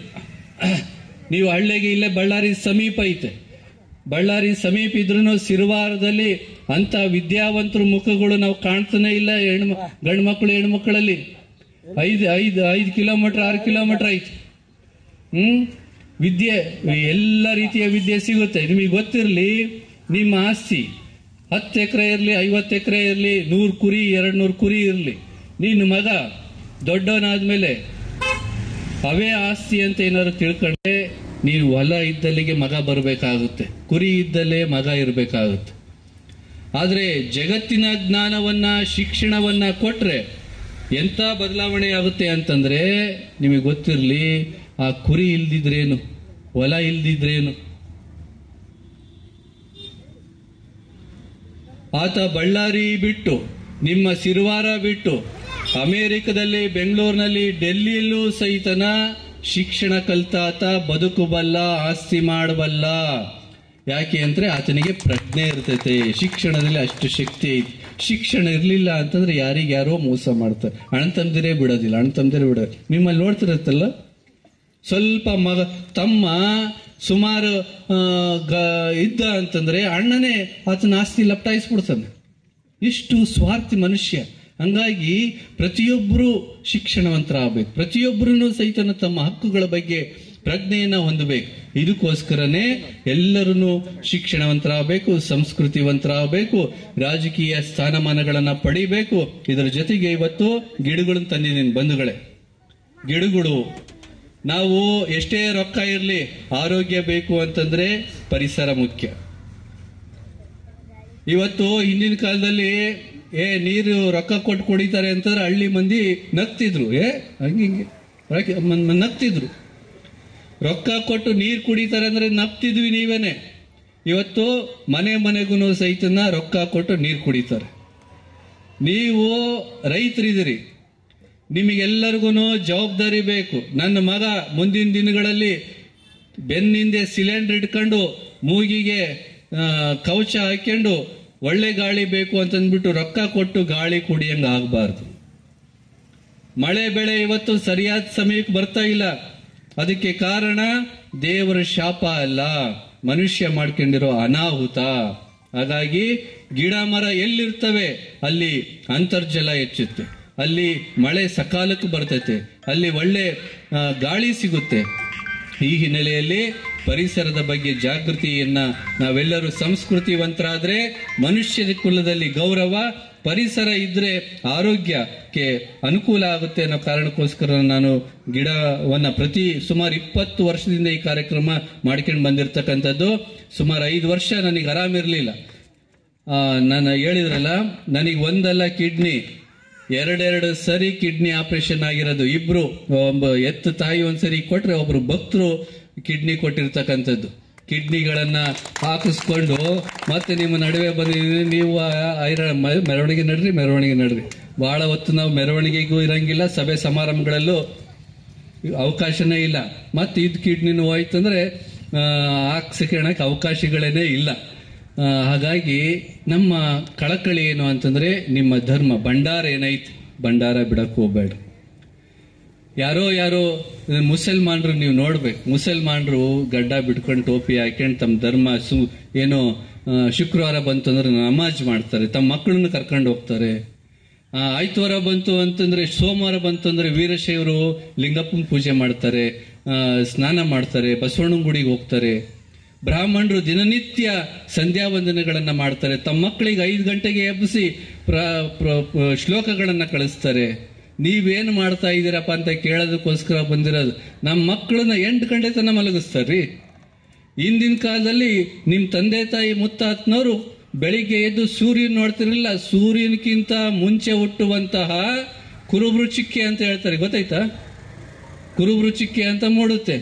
ನೀವು ಹಳ್ಳಿಗೆ ಇಲ್ಲೇ ಬಳ್ಳಾರಿ ಸಮೀಪ ಐತೆ. ಬಳ್ಳಾರಿ ಸಮೀಪ ಇದ್ರೂ ಸಿರುವಾರದಲ್ಲಿ ಅಂತ ವಿದ್ಯಾವಂತರ ಮುಖಗಳು ನಾವು ಕಾಣ್ತಾನೆ ಇಲ್ಲ. ಗಂಡು ಮಕ್ಕಳು ಹೆಣ್ಮಕ್ಕಳಲ್ಲಿ 5 ಕಿಲೋಮೀಟರ್ 6 ಕಿಲೋಮೀಟರ್ ಐತಿ. ವಿದ್ಯೆ, ಎಲ್ಲ ರೀತಿಯ ವಿದ್ಯೆ ಸಿಗುತ್ತೆ. ನಿಮಗೆ ಗೊತ್ತಿರಲಿ, ನಿಮ್ಮ ಆಸ್ತಿ 10 ಎಕರೆ ಇರಲಿ, 50 ಎಕರೆ ಇರಲಿ, 100 ಕುರಿ 200 ಕುರಿ ಇರಲಿ, ನೀನು ಮಗ ದೊಡ್ಡವನಾದ್ಮೇಲೆ ಅವೇ ಆಸ್ತಿ ಅಂತ ಏನಾದ್ರು ತಿಳ್ಕೊಂಡ್ರೆ ನೀನು ಹೊಲ ಇದ್ದಲ್ಲಿಗೆ ಮಗ ಬರಬೇಕಾಗುತ್ತೆ, ಕುರಿ ಇದ್ದಲ್ಲೇ ಮಗ ಇರಬೇಕಾಗುತ್ತೆ. ಆದರೆ ಜಗತ್ತಿನ ಜ್ಞಾನವನ್ನ, ಶಿಕ್ಷಣವನ್ನ ಕೊಟ್ರೆ ಎಂತ ಬದಲಾವಣೆ ಆಗುತ್ತೆ ಅಂತಂದ್ರೆ ನಿಮಗೆ ಗೊತ್ತಿರಲಿ, ಆ ಕುರಿ ಇಲ್ದಿದ್ರೇನು, ಹೊಲ ಇಲ್ದಿದ್ರೇನು. ಆತ ಬಳ್ಳಾರಿ ಬಿಟ್ಟು, ನಿಮ್ಮ ಸಿರುವಾರ ಬಿಟ್ಟು, ಅಮೆರಿಕದಲ್ಲಿ, ಬೆಂಗಳೂರಿನಲ್ಲಿ, ಡೆಲ್ಲಿಯಲ್ಲೂ ಸಹಿತನ ಶಿಕ್ಷಣ ಕಲ್ತಾತ ಬದುಕಬಲ್ಲ, ಆಸ್ತಿ ಮಾಡಬಲ್ಲ. ಯಾಕೆ ಅಂದ್ರೆ ಆತನಿಗೆ ಪ್ರಜ್ಞೆ ಇರ್ತೈತೆ. ಶಿಕ್ಷಣದಲ್ಲಿ ಅಷ್ಟು ಶಕ್ತಿ ಐತಿ. ಶಿಕ್ಷಣ ಇರಲಿಲ್ಲ ಅಂತಂದ್ರೆ ಯಾರಿಗ್ಯಾರೋ ಮೋಸ ಮಾಡ್ತಾರೆ. ಅಣ್ಣತಮ್ಮದಿರೇ ಬಿಡೋದಿಲ್ಲ. ನಿಮ್ಮಲ್ಲಿ ನೋಡ್ತಿರತ್ತಲ್ಲ, ಸ್ವಲ್ಪ ತಮ್ಮ ಸುಮಾರು ಇದ್ದ ಅಂತಂದ್ರೆ ಅಣ್ಣನೇ ಆತನ ಆಸ್ತಿ ಲಪ್ಟಾಯಿಸ್ಬಿಡ್ತಾನೆ. ಇಷ್ಟು ಸ್ವಾರ್ಥಿ ಮನುಷ್ಯ. ಹಂಗಾಗಿ ಪ್ರತಿಯೊಬ್ಬರು ಶಿಕ್ಷಣವಂತರಾಗಬೇಕು. ಪ್ರತಿಯೊಬ್ಬರೂ ಸಹಿತ ತಮ್ಮ ಹಕ್ಕುಗಳ ಬಗ್ಗೆ ಪ್ರಜ್ಞೆಯನ್ನ ಹೊಂದಬೇಕು. ಇದಕ್ಕೋಸ್ಕರನೇ ಎಲ್ಲರೂ ಶಿಕ್ಷಣವಂತರಾಗಬೇಕು, ಸಂಸ್ಕೃತಿವಂತರಾಗಬೇಕು, ರಾಜಕೀಯ ಸ್ಥಾನಮಾನಗಳನ್ನ ಪಡಿಬೇಕು. ಇದರ ಜೊತೆಗೆ ಇವತ್ತು ಗಿಡಗಳನ್ನು ತಂದಿದ್ದೀನಿ ಬಂಧುಗಳೇ. ಗಿಡಗಳು, ನಾವು ಎಷ್ಟೇ ರೊಕ್ಕ ಇರಲಿ, ಆರೋಗ್ಯ ಬೇಕು ಅಂತಂದ್ರೆ ಪರಿಸರ ಮುಖ್ಯ. ಇವತ್ತು ಹಿಂದಿನ ಕಾಲದಲ್ಲಿ ನೀರು ರೊಕ್ಕ ಕೊಟ್ಟು ಕುಡಿತಾರೆ ಅಂತಂದ್ರೆ ಹಳ್ಳಿ ಮಂದಿ ನಗ್ತಿದ್ರು. ಹಂಗೆ ನಗ್ತಿದ್ರು. ರೊಕ್ಕ ಕೊಟ್ಟು ನೀರು ಕುಡಿತಾರೆ ಅಂದ್ರೆ ನಗ್ತಿದ್ವಿ ನೀವೇನೆ. ಇವತ್ತು ಮನೆಗೂ ಸಹಿತನ ರೊಕ್ಕ ಕೊಟ್ಟು ನೀರು ಕುಡಿತಾರೆ. ನೀವು ರೈತರಿದ್ದೀರಿ, ನಿಮಗೆಲ್ಲರಿಗೂ ಜವಾಬ್ದಾರಿ ಬೇಕು. ನನ್ನ ಮಗ ಮುಂದಿನ ದಿನಗಳಲ್ಲಿ ಬೆನ್ನಿಂದೆ ಸಿಲಿಂಡರ್ ಇಟ್ಕೊಂಡು, ಮೂಗಿಗೆ ಕವಚ ಹಾಕೊಂಡು ಒಳ್ಳೆ ಗಾಳಿ ಬೇಕು ಅಂತಂದ್ಬಿಟ್ಟು ರೊಕ್ಕ ಕೊಟ್ಟು ಗಾಳಿ ಕುಡಿಯಂಗ ಆಗಬಾರ್ದು. ಮಳೆ ಬೆಳೆ ಇವತ್ತು ಸರಿಯಾದ ಸಮಯಕ್ಕೆ ಬರ್ತಾ ಇಲ್ಲ. ಅದಕ್ಕೆ ಕಾರಣ ದೇವರ ಶಾಪ ಅಲ್ಲ, ಮನುಷ್ಯ ಮಾಡ್ಕೊಂಡಿರೋ ಅನಾಹುತ. ಹಾಗಾಗಿ ಗಿಡ ಮರ ಎಲ್ಲಿರ್ತವೆ ಅಲ್ಲಿ ಅಂತರ್ಜಲ ಹೆಚ್ಚುತ್ತೆ, ಅಲ್ಲಿ ಮಳೆ ಸಕಾಲಕ್ಕೆ ಬರ್ತೈತೆ, ಅಲ್ಲಿ ಒಳ್ಳೆ ಗಾಳಿ ಸಿಗುತ್ತೆ. ಈ ಹಿನ್ನೆಲೆಯಲ್ಲಿ ಪರಿಸರದ ಬಗ್ಗೆ ಜಾಗೃತಿಯನ್ನ ನಾವೆಲ್ಲರೂ ಸಂಸ್ಕೃತಿವಂತರಾದ್ರೆ ಮನುಷ್ಯನ ಕುಲದಲ್ಲಿ ಗೌರವ, ಪರಿಸರ ಇದ್ರೆ ಆರೋಗ್ಯಕ್ಕೆ ಅನುಕೂಲ ಆಗುತ್ತೆ ಅನ್ನೋ ಕಾರಣಕ್ಕೋಸ್ಕರ ನಾನು ಗಿಡವನ್ನ ಸುಮಾರು 20 ವರ್ಷದಿಂದ ಈ ಕಾರ್ಯಕ್ರಮ ಮಾಡ್ಕೊಂಡು ಬಂದಿರತಕ್ಕಂಥದ್ದು. ಸುಮಾರು 5 ವರ್ಷ ನನಗೆ ಆರಾಮಿರ್ಲಿಲ್ಲ. ನಾನು ಹೇಳಿದ್ರಲ್ಲ, ನನಗೆ ಒಂದಲ್ಲ ಕಿಡ್ನಿ, 2 ಸರಿ ಕಿಡ್ನಿ ಆಪರೇಷನ್ ಆಗಿರೋದು. ಇಬ್ರು, ಒಬ್ಬ ಎತ್ತು ತಾಯಿ ಒಂದ್ಸರಿ ಕೊಟ್ರೆ ಒಬ್ರು ಭಕ್ತರು ಕಿಡ್ನಿ ಕೊಟ್ಟಿರ್ತಕ್ಕಂಥದ್ದು. ಕಿಡ್ನಿಗಳನ್ನ ಹಾಕಿಸ್ಕೊಂಡು ಮತ್ತೆ ನಿಮ್ಮ ನಡುವೆ ಬಂದಿದ್ದೀವಿ, ನೀವು ಮೆರವಣಿಗೆ ನಡ್ರಿ. ಬಹಳ ಹೊತ್ತು ನಾವು ಮೆರವಣಿಗೆಗೂ ಇರಂಗಿಲ್ಲ, ಸಭೆ ಸಮಾರಂಭಗಳಲ್ಲೂ ಅವಕಾಶನೇ ಇಲ್ಲ. ಮತ್ತೆ ಇದು ಕಿಡ್ನಿನೂ ಹೋಯ್ತಂದ್ರೆ ಹಾಕ್ಸಿಕೊಳ್ಳಕ್ಕೆ ಅವಕಾಶಗಳೇನೇ ಇಲ್ಲ. ಹಾಗಾಗಿ ನಮ್ಮ ಕಳಕಳಿ ಏನು ಅಂತಂದ್ರೆ, ನಿಮ್ಮ ಧರ್ಮ ಭಂಡಾರ ಏನೈತಿ, ಭಂಡಾರ ಬಿಡಕ್ ಹೋಗ್ಬೇಡ. ಯಾರೋ ಮುಸಲ್ಮಾನರು ನೀವು ನೋಡ್ಬೇಕು, ಮುಸಲ್ಮಾನರು ಗಡ್ಡ ಬಿಟ್ಕೊಂಡು ಟೋಪಿ ಹಾಕೊಂಡು ತಮ್ಮ ಧರ್ಮ ಏನೋ ಶುಕ್ರವಾರ ಬಂತು ಅಂದ್ರೆ ನಮಾಜ್ ಮಾಡ್ತಾರೆ, ತಮ್ಮ ಮಕ್ಕಳನ್ನು ಕರ್ಕೊಂಡು ಹೋಗ್ತಾರೆ. ಆಯ್ತವಾರ ಬಂತು ಅಂತಂದ್ರೆ, ಸೋಮವಾರ ಬಂತು ಅಂದ್ರೆ ವೀರಶೈವರು ಲಿಂಗಪ್ಪನ ಪೂಜೆ ಮಾಡ್ತಾರೆ, ಸ್ನಾನ ಮಾಡ್ತಾರೆ, ಬಸವಣ್ಣನ ಗುಡಿಗೆ ಹೋಗ್ತಾರೆ. ಬ್ರಾಹ್ಮಣರು ದಿನನಿತ್ಯ ಸಂಧ್ಯಾ ವಂದನೆಗಳನ್ನ ಮಾಡ್ತಾರೆ, ತಮ್ಮ ಮಕ್ಕಳಿಗೆ 5 ಗಂಟೆಗೆ ಎಬ್ಬಿಸಿ ಶ್ಲೋಕಗಳನ್ನ ಕಳಿಸ್ತಾರೆ. ನೀವೇನು ಮಾಡ್ತಾ ಇದ್ದೀರಪ್ಪ ಅಂತ ಕೇಳೋದಕ್ಕೋಸ್ಕರ ಬಂದಿರೋದು. ನಮ್ಮ ಮಕ್ಕಳನ್ನ 8 ಗಂಟೆ ತನಕ ಮಲಗಿಸ್ತಾರ್ರಿ. ಹಿಂದಿನ ಕಾಲದಲ್ಲಿ ನಿಮ್ಮ ತಂದೆ ತಾಯಿ ಮುತ್ತಾತನವರು ಬೆಳಿಗ್ಗೆ ಎದ್ದು ಸೂರ್ಯನ ನೋಡ್ತಿರ್ಲಿಲ್ಲ, ಸೂರ್ಯನಕ್ಕಿಂತ ಮುಂಚೆ ಹುಟ್ಟುವಂತಹ ಕುರುಬೃಚಿಕ್ಕೆ ಅಂತ ಹೇಳ್ತಾರೆ, ಗೊತ್ತಾಯ್ತಾ? ಕುರುಬೃಚಿಕ್ಕೆ ಅಂತ ಮೂಡುತ್ತೆ.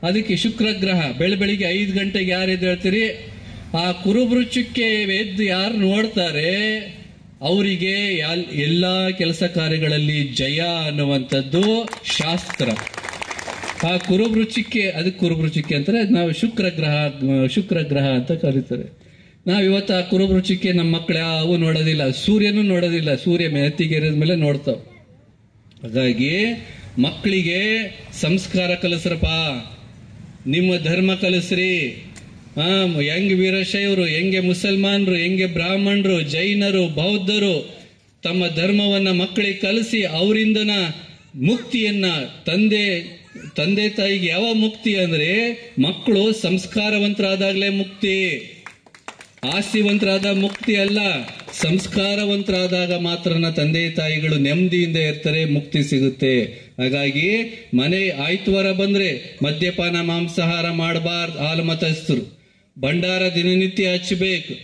ಅದಕ್ಕೆ ಶುಕ್ರ ಗ್ರಹ ಬೆಳಿಗ್ಗೆ 5 ಗಂಟೆಗೆ ಯಾರು ಎದ್ದು ಹೇಳ್ತೀರಿ, ಆ ಕುರುಬೃಚಿಕ್ಕೆ ಎದ್ದು ಯಾರು ನೋಡ್ತಾರೆ ಅವರಿಗೆ ಎಲ್ಲಾ ಕೆಲಸ ಕಾರ್ಯಗಳಲ್ಲಿ ಜಯ ಅನ್ನುವಂಥದ್ದು ಶಾಸ್ತ್ರ. ಆ ಕುರುಬೃಚಿಕ್ಕೆ, ಅದಕ್ಕೆ ಕುರುಬೃಚಿಕ್ಕೆ ಅಂತಾರೆ. ನಾವು ಶುಕ್ರ ಗ್ರಹ ಅಂತ ಕರೀತಾರೆ. ನಾವ್ ಇವತ್ತು ಆ ಕುರುಬೃಚಿಕ್ಕೆ ನಮ್ಮ ಮಕ್ಕಳು ಯಾವು ನೋಡೋದಿಲ್ಲ, ಸೂರ್ಯನೂ ನೋಡೋದಿಲ್ಲ, ಸೂರ್ಯ ಮೆತ್ತಿಗೆರೆದ ಮೇಲೆ ನೋಡ್ತಾವ. ಹಾಗಾಗಿ ಮಕ್ಕಳಿಗೆ ಸಂಸ್ಕಾರ ಕಲಿಸ್ರಪ್ಪ, ನಿಮ್ಮ ಧರ್ಮ ಕಲಿಸ್ರಿ. ಹೆಂಗೆ ವೀರಶೈವರು, ಹೆಂಗೆ ಮುಸಲ್ಮಾನರು, ಹೆಂಗೆ ಬ್ರಾಹ್ಮಣರು, ಜೈನರು, ಬೌದ್ಧರು ತಮ್ಮ ಧರ್ಮವನ್ನ ಮಕ್ಕಳಿಗೆ ಕಲಿಸಿ ಅವರಿಂದನ ಮುಕ್ತಿಯನ್ನ ತಂದೆ ತಾಯಿಗೆ ಯಾವ ಮುಕ್ತಿ ಅಂದ್ರೆ, ಮಕ್ಕಳು ಸಂಸ್ಕಾರವಂತರಾದಾಗಲೇ ಮುಕ್ತಿ, ಆಸ್ತಿವಂತರಾದ ಮುಕ್ತಿ ಅಲ್ಲ. ಸಂಸ್ಕಾರವಂತರಾದಾಗ ಮಾತ್ರನ ತಂದೆ ತಾಯಿಗಳು ನೆಮ್ಮದಿಯಿಂದ ಇರ್ತಾರೆ, ಮುಕ್ತಿ ಸಿಗುತ್ತೆ. ಹಾಗಾಗಿ ಮನೆ ಆಯ್ತವಾರ ಬಂದ್ರೆ ಮದ್ಯಪಾನ ಮಾಂಸಾಹಾರ ಮಾಡಬಾರ್ದು. ಹಾಲು ಮತಸ್ಥರು ಭಂಡಾರ ದಿನನಿತ್ಯ ಹಚ್ಚಬೇಕು.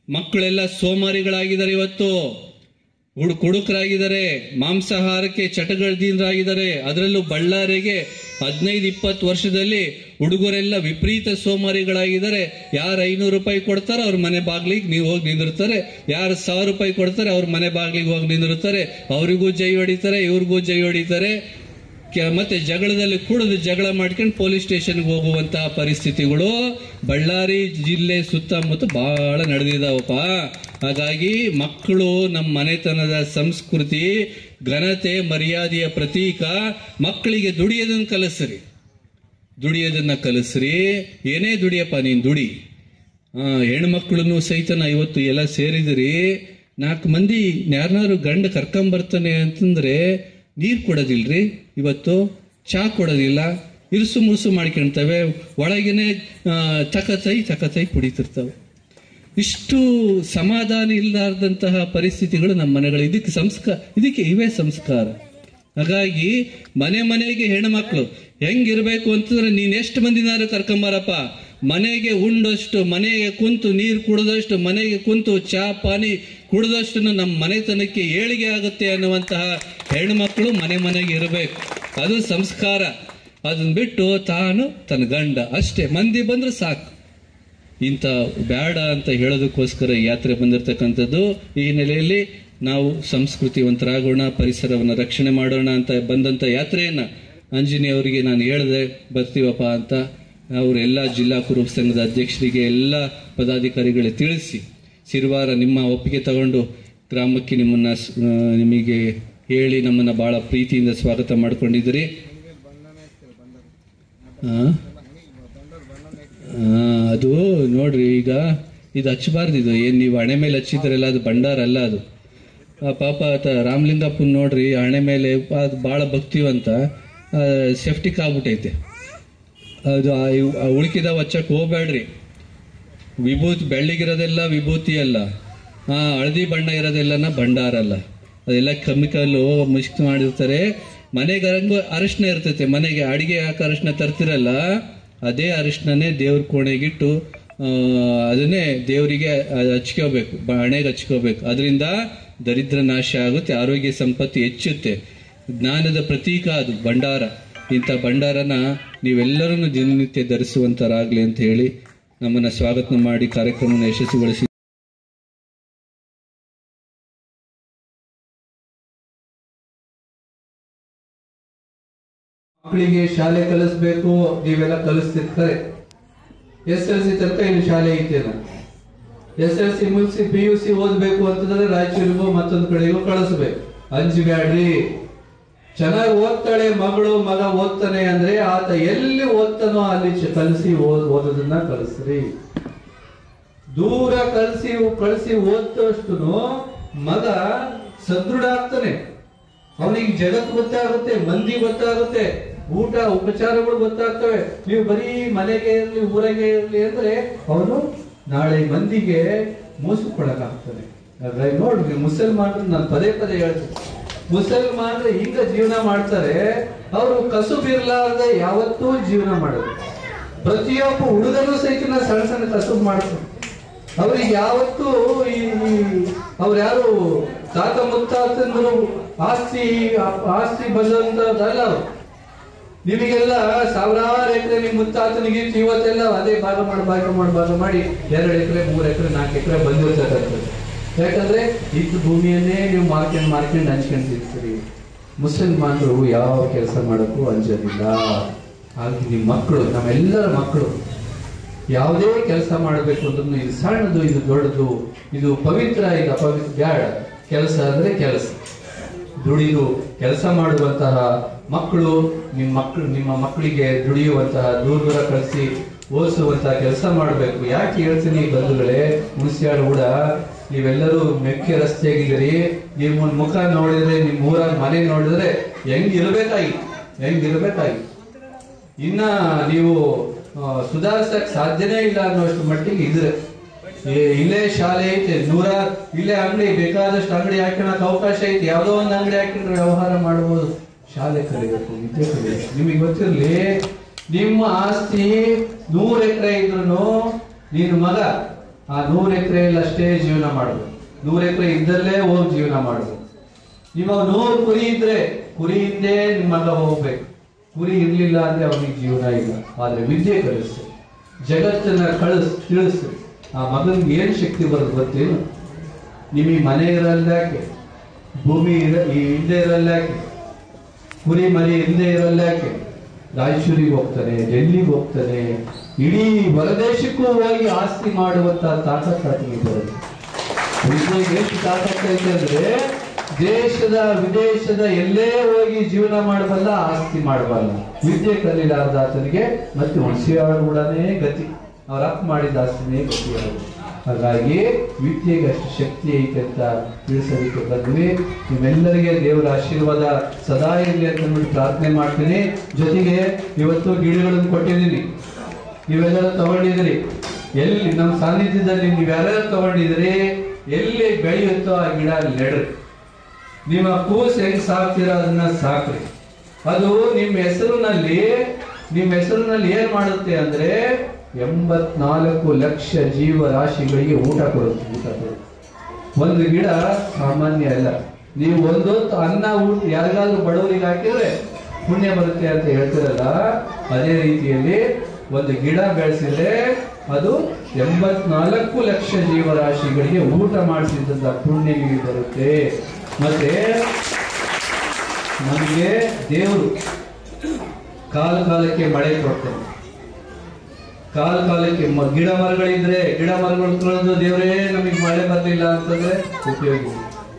ಮಕ್ಕಳೆಲ್ಲ ಸೋಮಾರಿಗಳಾಗಿದ್ದಾರೆ, ಇವತ್ತು ಕುಡುಕರಾಗಿದ್ದಾರೆ, ಮಾಂಸಾಹಾರಕ್ಕೆ ಚಟಗಳಾಗಿದ್ದಾರೆ. ಅದರಲ್ಲೂ ಬಳ್ಳಾರಿಗೆ 15-20 ವರ್ಷದಲ್ಲಿ ಹುಡುಗರೆಲ್ಲ ವಿಪರೀತ ಸೋಮಾರಿಗಳಾಗಿದ್ದಾರೆ. ಯಾರು 500 ರೂಪಾಯಿ ಕೊಡ್ತಾರೋ ಅವ್ರ ಮನೆ ಬಾಗ್ಲಿಗೆ ನೀವು ಹೋಗಿ ನಿಂದಿರ್ತಾರೆ, ಯಾರು 1000 ರೂಪಾಯಿ ಕೊಡ್ತಾರೆ ಅವ್ರ ಮನೆ ಬಾಗ್ಲಿಗೆ ಹೋಗಿ ನಿಂದಿರ್ತಾರೆ. ಅವರಿಗೂ ಜೈ ಹೊಡಿತಾರೆ, ಇವ್ರಿಗೂ ಜೈ ಹೊಡಿತಾರೆ. ಮತ್ತೆ ಜಗಳದಲ್ಲಿ ಕುಡಿದು ಜಗಳ ಮಾಡ್ಕೊಂಡು ಪೊಲೀಸ್ ಸ್ಟೇಷನ್ಗೆ ಹೋಗುವಂತಹ ಪರಿಸ್ಥಿತಿಗಳು ಬಳ್ಳಾರಿ ಜಿಲ್ಲೆ ಸುತ್ತಮುತ್ತ ಬಹಳ ನಡೆದಿದ್ದಾವಪ್ಪ. ಹಾಗಾಗಿ ಮಕ್ಕಳು ನಮ್ಮ ಮನೆತನದ ಸಂಸ್ಕೃತಿ, ಘನತೆ, ಮರ್ಯಾದೆಯ ಪ್ರತೀಕ. ಮಕ್ಕಳಿಗೆ ದುಡಿಯೋದನ್ನ ಕಲಿಸ್ರಿ. ಏನೇ ದುಡಿಯಪ್ಪ, ನೀನ್ ದುಡಿ. ಹೆಣ್ಮಕ್ಳನ್ನು ಸಹಿತನ ಇವತ್ತು ಎಲ್ಲ ಸೇರಿದ್ರಿ. 4 ಮಂದಿ ಯಾರನ್ನಾರು ಗಂಡ ಕರ್ಕೊಂಬರ್ತಾನೆ ಅಂತಂದ್ರೆ ನೀರ್ ಕೊಡೋದಿಲ್ರಿ, ಇವತ್ತು ಚಾ ಕೊಡೋದಿಲ್ಲ, ಇರುಸು ಮುರುಸು ಮಾಡ್ಕೊಂತವೆ, ಒಳಗೇನೆ ತಕತೈ ಕುಡಿತಿರ್ತವೆ. ಇಷ್ಟು ಸಮಾಧಾನ ಇಲ್ಲದಂತಹ ಪರಿಸ್ಥಿತಿಗಳು ನಮ್ಮ ಮನೆಗಳು. ಇದಕ್ಕೆ ಇವೇ ಸಂಸ್ಕಾರ. ಹಾಗಾಗಿ ಮನೆಗೆ ಹೆಣ್ಮಕ್ಳು ಹೆಂಗಿರ್ಬೇಕು ಅಂತಂದ್ರೆ, ನೀನ್ ಎಷ್ಟು ಮಂದಿನಾರು ಕರ್ಕೊಂಬಾರಪ್ಪ, ಮನೆಗೆ ಉಂಡಷ್ಟು, ಮನೆಗೆ ಕುಂತು ನೀರು ಕುಡಿದಷ್ಟು, ಮನೆಗೆ ಕುಂತು ಚಾ ಪಾನಿ ಕುಡಿದಷ್ಟು ನಮ್ಮ ಮನೆತನಕ್ಕೆ ಏಳಿಗೆ ಆಗುತ್ತೆ ಅನ್ನುವಂತಹ ಹೆಣ್ಮಕ್ಳು ಮನೆಗೆ ಇರಬೇಕು. ಅದು ಸಂಸ್ಕಾರ. ಅದನ್ನ ಬಿಟ್ಟು ತಾನು ತನ್ನ ಗಂಡ ಅಷ್ಟೇ ಮಂದಿ ಬಂದ್ರೆ ಸಾಕು, ಇಂಥ ಬೇಡ ಅಂತ ಹೇಳೋದಕ್ಕೋಸ್ಕರ ಯಾತ್ರೆ ಬಂದಿರತಕ್ಕಂಥದ್ದು. ಈ ಹಿನ್ನೆಲೆಯಲ್ಲಿ ನಾವು ಸಂಸ್ಕೃತಿವಂತರಾಗೋಣ, ಪರಿಸರವನ್ನು ರಕ್ಷಣೆ ಮಾಡೋಣ ಅಂತ ಬಂದಂತ ಯಾತ್ರೆಯನ್ನ ಆಂಜನೇಯವರಿಗೆ ನಾನು ಹೇಳಿದೆ ಬರ್ತೀವಪ್ಪ ಅಂತ. ಅವರೆಲ್ಲ ಜಿಲ್ಲಾ ಕುರುಬ ಸಂಘದ ಅಧ್ಯಕ್ಷರಿಗೆ, ಎಲ್ಲ ಪದಾಧಿಕಾರಿಗಳಿಗೆ ತಿಳಿಸಿ ಸಿರುವಾರ ನಿಮ್ಮ ಒಪ್ಪಿಗೆ ತಗೊಂಡು ಗ್ರಾಮಕ್ಕೆ ನಿಮಗೆ ಹೇಳಿ ನಮ್ಮನ್ನು ಭಾಳ ಪ್ರೀತಿಯಿಂದ ಸ್ವಾಗತ ಮಾಡ್ಕೊಂಡಿದ್ದೀರಿ. ಅದು ನೋಡ್ರಿ, ಈಗ ಇದು ಹಚ್ಚಬಾರ್ದು. ಇದು ಏನು ನೀವು ಹಣೆ ಮೇಲೆ ಹಚ್ಚಿದ್ರಲ್ಲ, ಅದು ಭಂಡಾರ ಅಲ್ಲ. ಅದು ಪಾಪ ರಾಮಲಿಂಗಪ್ಪನ ನೋಡ್ರಿ, ಹಣೆ ಮೇಲೆ ಅದು ಭಾಳ ಭಕ್ತಿವಂತ, ಸೆಫ್ಟಿಕ್ ಆಗ್ಬಿಟ್ಟೈತೆ. ಅದು ಉಳ್ಕಿದಾವ ಹಚ್ಚಕ್ಕೆ ಹೋಗ್ಬೇಡ್ರಿ. ವಿಭೂತಿ ಬೆಳ್ಳಿಗಿರೋದೆಲ್ಲ ವಿಭೂತಿ ಅಲ್ಲ, ಹಳದಿ ಬಣ್ಣ ಇರೋದೆಲ್ಲನ ಭಂಡಾರ ಅಲ್ಲ. ಅದೆಲ್ಲ ಕೆಮಿಕಲ್ಲು ಮಿಕ್ಸ್ ಮಾಡಿರ್ತಾರೆ. ಮನೆಗೆ ಅರಿಶಿನ ಇರ್ತೈತೆ, ಮನೆಗೆ ಅಡಿಗೆ ಯಾಕೆ ಅರಿಶಿನ ತರ್ತಿರಲ್ಲ, ಅದೇ ಅರಿಶಿನೇ ದೇವ್ರ ಕೋಣೆಗಿಟ್ಟು ಅದನ್ನೇ ದೇವರಿಗೆ ಹಚ್ಕೋಬೇಕು, ಹಣೆಗೆ ಹಚ್ಕೋಬೇಕು. ಅದರಿಂದ ದರಿದ್ರ ನಾಶ ಆಗುತ್ತೆ, ಆರೋಗ್ಯ ಸಂಪತ್ತು ಹೆಚ್ಚುತ್ತೆ. ಜ್ಞಾನದ ಪ್ರತೀಕ ಅದು ಭಂಡಾರ. ಇಂಥ ಭಂಡಾರನ ನೀವೆಲ್ಲರೂ ದಿನನಿತ್ಯ ಧರಿಸುವಂತರಾಗಲಿ ಅಂತ ಹೇಳಿ ನಮ್ಮನ್ನು ಸ್ವಾಗತ ಮಾಡಿ ಕಾರ್ಯಕ್ರಮವನ್ನು ಯಶಸ್ವಿಗೊಳಿಸಿ. ಮಕ್ಕಳಿಗೆ ಶಾಲೆ ಕಲಿಸ್ಬೇಕು, ನೀವೆಲ್ಲ ಕಲಿಸ್ತಿರ್ತಾರೆ. SLC ತನಕ ಇಲ್ಲಿ ಶಾಲೆ ಐತೆಲ್ಲ. SLC ಮುಗಿಸಿ PUC ಓದ್ಬೇಕು ಅಂತಂದ್ರೆ ರಾಯಚೂರಿಗೂ ಮತ್ತೊಂದು ಕಡೆಗೂ ಕಳಿಸ್ಬೇಕು. ಅಂಜಬ್ಯಾಡ್ರಿ, ಚೆನ್ನಾಗಿ ಓದ್ತಾಳೆ ಮಗಳು, ಮಗ ಓದ್ತಾನೆ ಅಂದ್ರೆ ಆತ ಎಲ್ಲಿ ಓದ್ತಾನೋ ಅಲ್ಲಿ ಕಲಿಸಿ ಓದೋದನ್ನ ಕಲಿಸ್ರಿ. ದೂರ ಕಳಿಸಿ ಓದೋಷ್ಟು ಮಗ ಸದೃಢ ಆಗ್ತಾನೆ. ಅವನಿಗೆ ಜಗತ್ತು ಗೊತ್ತಾಗುತ್ತೆ, ಮಂದಿ ಗೊತ್ತಾಗುತ್ತೆ, ಊಟ ಉಪಚಾರಗಳು ಗೊತ್ತಾಗ್ತವೆ. ನೀವು ಬರೀ ಮನೆಗೆ ಇರಲಿ ಊರಿಗೆ ಇರಲಿ ಅಂದ್ರೆ ಅವನು ನಾಳೆ ಮಂದಿಗೆ ಮೋಸ ಕೊಡಕ್ಕಾಗ್ತಾನೆ. ನೋಡ್ರಿ, ಮುಸಲ್ಮಾನರು ನಾನು ಪದೇ ಹೇಳ್ತೀನಿ, ಮುಸಲ್ಮಾನರು ಈಗ ಜೀವನ ಮಾಡ್ತಾರೆ. ಅವರು ಕಸುಬು ಇರ್ಲಾರ್ದೆ ಯಾವತ್ತೂ ಜೀವನ ಮಾಡೋದು. ಪ್ರತಿಯೊಬ್ಬ ಹುಡುಗನೂ ಸಹಿತ ಸಣ್ಣ ಸಣ್ಣ ಕಸುಬು ಮಾಡ್ತಾರೆ. ಅವ್ರಿಗೆ ಯಾವತ್ತೂ ಅವ್ರು ಯಾರು ತಾತ ಮುತ್ತಾತಂದ್ರು ಆಸ್ತಿ ಬಂದಂತದಲ್ಲ. ನಿಮಗೆಲ್ಲ ಸಾವಿರಾರು ಎಕರೆ ನಿಮ್ಮ ಮುತ್ತಾತನಿಗೆ ಇವತ್ತೆಲ್ಲ ಅದೇ ಭಾಗ ಮಾಡಿ 2 ಎಕರೆ 3 ಎಕರೆ 4 ಎಕರೆ ಬಂದಿರ್ತಕ್ಕಂಥದ್ದು. ಯಾಕಂದ್ರೆ ಇದ್ದ ಭೂಮಿಯನ್ನೇ ನೀವು ಮಾರ್ಕೆಂಡ್ ಹಂಚ್ಕೊಂಡಿರ್ತೀರಿ. ಮುಸಲ್ಮಾನರು ಯಾವ ಕೆಲಸ ಮಾಡೋಕ್ಕೂ ಅಂಜೋದಿಲ್ಲ. ಹಾಗೆ ನಿಮ್ಮ ಮಕ್ಕಳು, ನಮ್ಮೆಲ್ಲರ ಮಕ್ಕಳು ಯಾವುದೇ ಕೆಲಸ ಮಾಡಬೇಕು ಅಂದ್ರೂ ಇದು ಸಣ್ಣದು, ಇದು ದೊಡ್ಡದು, ಇದು ಪವಿತ್ರ, ಇದು ಅಪವಿತ್ರ ಬ್ಯಾಡ. ಕೆಲಸ ಅಂದ್ರೆ ಕೆಲಸ, ದುಡಿದು ಕೆಲಸ ಮಾಡುವಂತಹ ಮಕ್ಕಳು ನಿಮ್ಮ ಮಕ್ಕಳಿಗೆ ದುಡಿಯುವಂತಹ ದೂರ ಕಳಿಸಿ ಓದಿಸುವಂತಹ ಕೆಲಸ ಮಾಡಬೇಕು. ಯಾಕೆ ಹೇಳ್ತೀನಿ ಬಂಧುಗಳೇ, ಹುಣಸಿಯಾಳು ಕೂಡ ನೀವೆಲ್ಲರೂ ಮೆಕ್ಕೆ ರಸ್ತೆಯಾಗಿದ್ದೀರಿ. ನಿಮ್ಮ ಮುಖ ನೋಡಿದ್ರೆ, ನಿಮ್ಮ ಊರ ಮನೆ ನೋಡಿದ್ರೆ ಹೆಂಗಿರ್ಬೇಕಾಗಿ ಇನ್ನ ನೀವು ಸುಧಾರಿಸಕ್ ಸಾಧ್ಯನೇ ಇಲ್ಲ ಅನ್ನೋಷ್ಟು ಮಟ್ಟಿಗೆ ಇದ್ರೆ. ಇಲ್ಲೇ ಶಾಲೆ ಐತೆ, ಇಲ್ಲೇ ಅಂಗಡಿ, ಬೇಕಾದಷ್ಟು ಅಂಗಡಿ ಹಾಕೋಣಕ್ ಅವಕಾಶ ಐತೆ. ಯಾವ್ದೋ ಒಂದು ಅಂಗಡಿ ಹಾಕಿದ್ರೆ ವ್ಯವಹಾರ ಮಾಡಬಹುದು. ಶಾಲೆ ಕಲಿಬೇಕು, ವಿದ್ಯೆ ಕಲಿಬೇಕು. ನಿಮಗೆ ಗೊತ್ತಿರ್ಲಿ, ನಿಮ್ಮ ಆಸ್ತಿ 100 ಎಕರೆ ಇದ್ರು ನೀನು ಮಗ ಆ 100 ಎಕರೆಯಲ್ಲಿ ಅಷ್ಟೇ ಜೀವನ ಮಾಡಬೇಕು. 100 ಎಕರೆ ಇದ್ದಲ್ಲೇ ಹೋಗಿ ಜೀವನ ಮಾಡಬೇಕು. ನಿಮ್ಮ 100 ಕುರಿ ಇದ್ರೆ ಕುರಿ ಹಿಂದೆ ನಿಮ್ಮ ಮಗ ಹೋಗ್ಬೇಕು. ಕುರಿ ಇರ್ಲಿಲ್ಲ ಅಂದ್ರೆ ಅವನಿಗೆ ಜೀವನ ಇಲ್ಲ. ಆದ್ರೆ ವಿದ್ಯೆ ಕಲಿಸ್ರಿ, ಜಗತ್ತನ್ನ ತಿಳಿಸ್ರಿ. ಆ ಮಗನಿಗೆ ಏನ್ ಶಕ್ತಿ ಬರೋದು ಗೊತ್ತೇನು? ನಿಮಗೆ ಮನೆ ಇರಲ್ಲಾಕೆ, ಭೂಮಿ ಇಲ್ಲದೆ ಇರಲ್ಲಾಕೆ, ಕುರಿ ಮರಿ ಇಲ್ಲದೆ ಇರಲ್ಲಾಕೆ, ರಾಯಚೂರಿಗೆ ಹೋಗ್ತಾನೆ, ಡೆಲ್ಲಿಗೆ ಹೋಗ್ತಾನೆ, ಇಡೀ ಹೊರದೇಶಕ್ಕೂ ಹೋಗಿ ಆಸ್ತಿ ಮಾಡುವಂತ ತಾಕತ್ತು ಆತನಿಗೆ ಬರುತ್ತೆ. ವಿದ್ಯೆಗೆ ಎಷ್ಟು ತಾಕತ್ತು ಐತೆ ಅಂದ್ರೆ ದೇಶದ ವಿದೇಶದ ಎಲ್ಲೇ ಹೋಗಿ ಜೀವನ ಮಾಡಬಲ್ಲ, ಆಸ್ತಿ ಮಾಡಬಲ್ಲ. ವಿದ್ಯೆ ಕಲಿಲಾರ್ದ ಆತನಿಗೆ ಮತ್ತೆ ಹುಣಸಿಯಾಳುಗಳೇ ಗತಿ, ಅವ್ರ ಅಪ್ಪ ಮಾಡಿದ ಆಸ್ತಿನೇ ಗತಿಯಾಗುತ್ತೆ. ಹಾಗಾಗಿ ವಿದ್ಯೆಗೆ ಅಷ್ಟು ಶಕ್ತಿ ಐತೆ ಅಂತ ತಿಳಿಸೋದಕ್ಕೆ ಬಂದ್ವಿ. ನಿಮ್ಮೆಲ್ಲರಿಗೆ ದೇವರ ಆಶೀರ್ವಾದ ಸದಾ ಇರಲಿ ಅಂತ ಪ್ರಾರ್ಥನೆ ಮಾಡ್ತೀನಿ. ಜೊತೆಗೆ ಇವತ್ತು ಗಿಡಗಳನ್ನು ಕೊಟ್ಟಿದ್ದೀನಿ, ನೀವೆಲ್ಲರೂ ತಗೊಂಡಿದ್ದೀರಿ. ಎಲ್ಲಿ ನಮ್ಮ ಸಾನ್ನಿಧ್ಯದಲ್ಲಿ ನೀವೆಲ್ಲರೂ ತಗೊಂಡಿದ್ದೀರಿ, ಎಲ್ಲಿ ಬೆಳೆಯುತ್ತೋ ಆ ಗಿಡ ನೆಡ್ರಿ. ನಿಮ್ಮ ಕೂಸು ಹೆಂಗ್ ಸಾಕ್ತೀರಾ ಅದನ್ನ ಸಾಕ್ರಿ. ಅದು ನಿಮ್ಮ ಹೆಸರಿನಲ್ಲಿ ಏನ್ ಮಾಡುತ್ತೆ ಅಂದ್ರೆ 84 ಲಕ್ಷ ಜೀವರಾಶಿಗಳಿಗೆ ಊಟ ಕೊಡುತ್ತೆ. ಒಂದು ಗಿಡ ಸಾಮಾನ್ಯ ಅಲ್ಲ. ನೀವು ಒಂದೊತ್ತು ಅನ್ನ ಊಟ ಯಾರಿಗಾದ್ರೂ ಬಡವರಿಗೆ ಹಾಕಿದ್ರೆ ಪುಣ್ಯ ಬರುತ್ತೆ ಅಂತ ಹೇಳ್ತಿರಲ್ಲ, ಅದೇ ರೀತಿಯಲ್ಲಿ ಒಂದು ಗಿಡ ಬೆಳೆಸಿದ್ರೆ ಅದು 84 ಲಕ್ಷ ಜೀವರಾಶಿಗಳಿಗೆ ಊಟ ಮಾಡಿಸಿದಂತ ಪುಣ್ಯ ನಿಮಗೆ ಬರುತ್ತೆ. ಮತ್ತೆ ನಮಗೆ ದೇವರು ಕಾಲಕ್ಕೆ ಮಳೆ ಕೊಡ್ತಾನೆ. ಕಾಲಕ್ಕೆ ಗಿಡ ಮರಗಳಿದ್ರೆ ಗಿಡ ಮರಗಳು ತುಳಿದು ದೇವರೇ ನಮಗೆ ಮಳೆ ಬರ್ಲಿಲ್ಲ ಅಂತಂದ್ರೆ ಉಪಯೋಗ.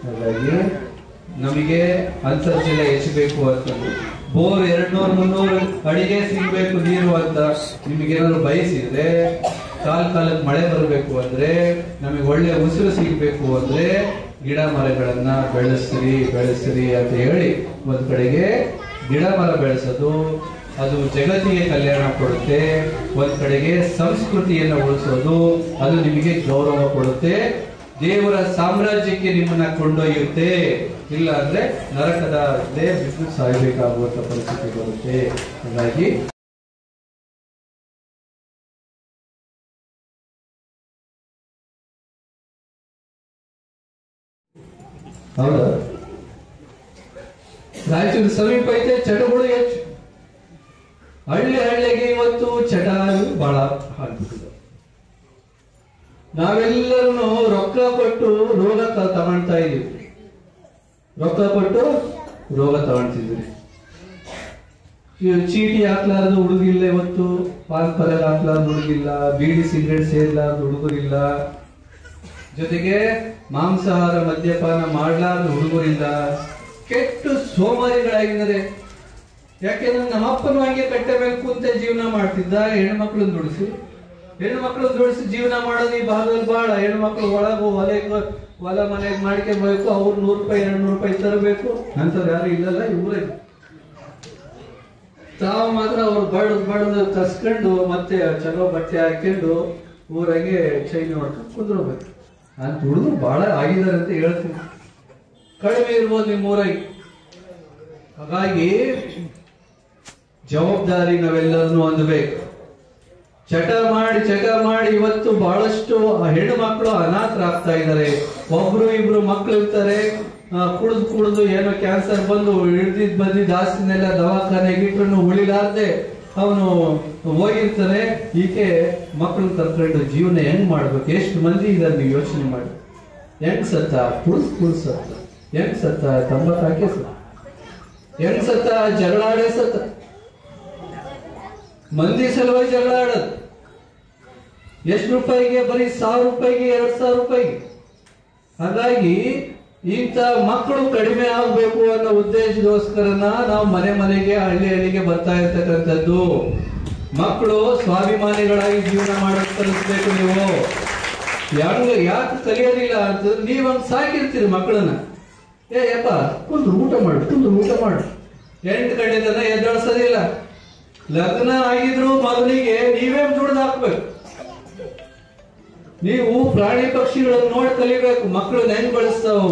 ಹಾಗಾಗಿ ನಮಗೆ ಅಂತರ್ಜಲ ಹೆಚ್ಚಬೇಕು ಅಂತಂದ್ರೆ ಬೋರ್ 200-300 ಅಡಿಗೆ ಸಿಗ್ಬೇಕು ನೀರು ಅಂತ ನಿಮಗೇನಾದ್ರು ಬಯಸಿದ್ರೆ, ಕಾಲಕ್ಕೆ ಮಳೆ ಬರಬೇಕು ಅಂದ್ರೆ, ನಮಗೆ ಒಳ್ಳೆ ಉಸಿರು ಸಿಗ್ಬೇಕು ಅಂದ್ರೆ ಗಿಡ ಮರಗಳನ್ನ ಬೆಳೆಸ್ರಿ ಅಂತ ಹೇಳಿ ಒಂದ್ ಕಡೆಗೆ ಗಿಡ ಮರ ಬೆಳೆಸೋದು ಅದು ಜಗತ್ತಿಗೆ ಕಲ್ಯಾಣ ಕೊಡುತ್ತೆ. ಒಂದ್ ಕಡೆಗೆ ಸಂಸ್ಕೃತಿಯನ್ನ ಉಳಿಸೋದು ಅದು ನಿಮಗೆ ಗೌರವ ಕೊಡುತ್ತೆ, ದೇವರ ಸಾಮ್ರಾಜ್ಯಕ್ಕೆ ನಿಮ್ಮನ್ನ ಕೊಂಡೊಯ್ಯುತ್ತೆ. ಇಲ್ಲ ಅಂದ್ರೆ ನರಕದ ಬಿದ್ದು ಸಾಯಬೇಕಾಗುವಂತ ಪರಿಸ್ಥಿತಿ ಬರುತ್ತೆ. ಹಾಗಾಗಿ ಹೌದಾ, ರಾಯಚೂರು ಸಮೀಪ ಐತೆ, ಚಟಗಳು ಹೆಚ್ಚು. ಹಳ್ಳಿಗೆ ಇವತ್ತು ಚಟ ಬಹಳ ಆಗ್ಬಿಟ್ಟಿದೆ. ನಾವೆಲ್ಲರೂ ರೊಕ್ಕ ಕೊಟ್ಟು ರೋಗ ತಗೊಳ್ತಾ ಇದೀವಿ, ಚೀಟಿ ಹಾಕ್ಲಾರ್ದು ಹುಡುಗಿಲ್ಲ, ಇವತ್ತು ಪಾನ್ ಪರಲ್ ಹಾಕ್ಲಾರ್ದು ಹುಡುಗಿಲ್ಲ, ಬೀಡಿ ಸಿಗರೇಟ್ ಸೇರ್ಲಾರ್ದು ಹುಡುಗರಿಲ್ಲ, ಜೊತೆಗೆ ಮಾಂಸಾಹಾರ ಮದ್ಯಪಾನ ಮಾಡ್ಲಾರ್ದು ಹುಡುಗರಿಲ್ಲ. ಕೆಟ್ಟು ಸೋಮಾರಿಗಳಾಗಿದ್ದಾರೆ. ಯಾಕೆಂದ್ರೆ ನಮ್ಮ ಅಪ್ಪನ ಹಂಗೆ ಕಟ್ಟಬೇಕು ಅಂತ ಜೀವನ ಮಾಡ್ತಿದ್ದ. ಹೆಣ್ಮಕ್ಳನ್ನ ದುಡಿಸಿ ಜೀವನ ಮಾಡೋದು ಈ ಭಾಗದಲ್ಲಿ ಬಹಳ. ಹೆಣ್ಮಕ್ಳು ಒಳಗು ಹೊಲ ಮನೆಗೆ ಮಾಡ್ಕೊಬೇಕು, ಅವ್ರು 100 ರೂಪಾಯಿ 200 ರೂಪಾಯಿ ತರಬೇಕು. ಅಂತವ್ರು ಯಾರು ಇಲ್ಲಲ್ಲ ಇವರೇ. ತಾವು ಮಾತ್ರ ಅವ್ರು ಬಡದು ತಸ್ಕೊಂಡು ಮತ್ತೆ ಚಲೋ ಬಟ್ಟೆ ಹಾಕೊಂಡು ಊರಾಗೆ ಚೈನ್ ಹೊಡ್ಕೊಂಡು ಕುಂದ್ರಬೇಕು ಅಂತ ಹುಡುಗರು ಬಹಳ ಆಗಿದ್ದಾರೆ ಅಂತ ಹೇಳ್ತೀನಿ. ಕಡಿಮೆ ಇರ್ಬೋದು ನಿಮ್ಮ ಊರಾಗಿ. ಹಾಗಾಗಿ ಜವಾಬ್ದಾರಿ ನಾವೆಲ್ಲರನ್ನು ಹೊಂದಬೇಕು. ಚಟ ಮಾಡಿ ಇವತ್ತು ಬಹಳಷ್ಟು ಹೆಣ್ಣು ಮಕ್ಕಳು ಅನಾಥರಾಗ್ತಾ ಇದ್ದಾರೆ. ಒಬ್ರು ಇಬ್ರು ಮಕ್ಕಳು ಇರ್ತಾರೆ, ಕುಡಿದು ಏನೋ ಕ್ಯಾನ್ಸರ್ ಬಂದು ಬಂದಿದ್ದ ಆಸ್ತಿನೆಲ್ಲ ದವಾಖಾನೆಗಿಟ್ರು ಉಳಿಲಾರ್ದೆ ಅವನು ಹೋಗಿರ್ತಾನೆ. ಈಕೆ ಮಕ್ಕಳು ಕರ್ಕೊಂಡು ಜೀವನ ಹೆಂಗ್ ಮಾಡ್ಬೇಕು? ಎಷ್ಟು ಮಂದಿ ಇದ್ದಾರೆ ನೀವು ಯೋಚನೆ ಮಾಡಿ. ಹೆಂಗ್ ಸತ್ತ? ಕುಡಿದು ಸತ್ತ. ಹೆಂಗ್ ಸತ್ತ? ತಂಬಾಕು ಸತ್ತ. ಹೆಂಗ್ ಸತ್ತ? ಜಗಳಾಡೇ ಸತ್ತ. ಮಂದಿ ಸಲುವಾಗಿ ಜಗಳ ಆಡೋದು. ಎಷ್ಟು ರೂಪಾಯಿಗೆ? ಬರೀ 1000 ರೂಪಾಯಿಗೆ 2000 ರೂಪಾಯಿಗೆ. ಹಾಗಾಗಿ ಇಂಥ ಮಕ್ಕಳು ಕಡಿಮೆ ಆಗ್ಬೇಕು ಅನ್ನೋ ಉದ್ದೇಶಗೋಸ್ಕರನ ನಾವು ಮನೆಗೆ ಹಳ್ಳಿಗೆ ಬರ್ತಾ ಇರ್ತಕ್ಕಂಥದ್ದು. ಮಕ್ಕಳು ಸ್ವಾಭಿಮಾನಿಗಳಾಗಿ ಜೀವನ ಮಾಡಕ್ ಕಲಿಸ್ಬೇಕು. ನೀವು ಯಾಕೆ ಕಲಿಯೋದಿಲ್ಲ ಅಂತಂದ್ರೆ ನೀವ್ ಹಂಗ್ ಸಾಕಿರ್ತೀರಿ ಮಕ್ಕಳನ್ನ. ಯಪ್ಪ ಕುಂದ್ರು ಊಟ ಮಾಡು 8 ಗಂಟೆ ತನ ಎದ್ದಳಿಸೋದಿಲ್ಲ. ಲಗ್ನ ಆಗಿದ್ರು ಮಗನಿಗೆ ನೀವೇ ದುಡ್ದು ಹಾಕ್ಬೇಕು. ನೀವು ಪ್ರಾಣಿ ಪಕ್ಷಿಗಳನ್ನು ನೋಡಿ ಕಲಿಬೇಕು. ಮಕ್ಕಳು ಹೆಂಗ್ ಬೆಳೆಸ್ತಾವ.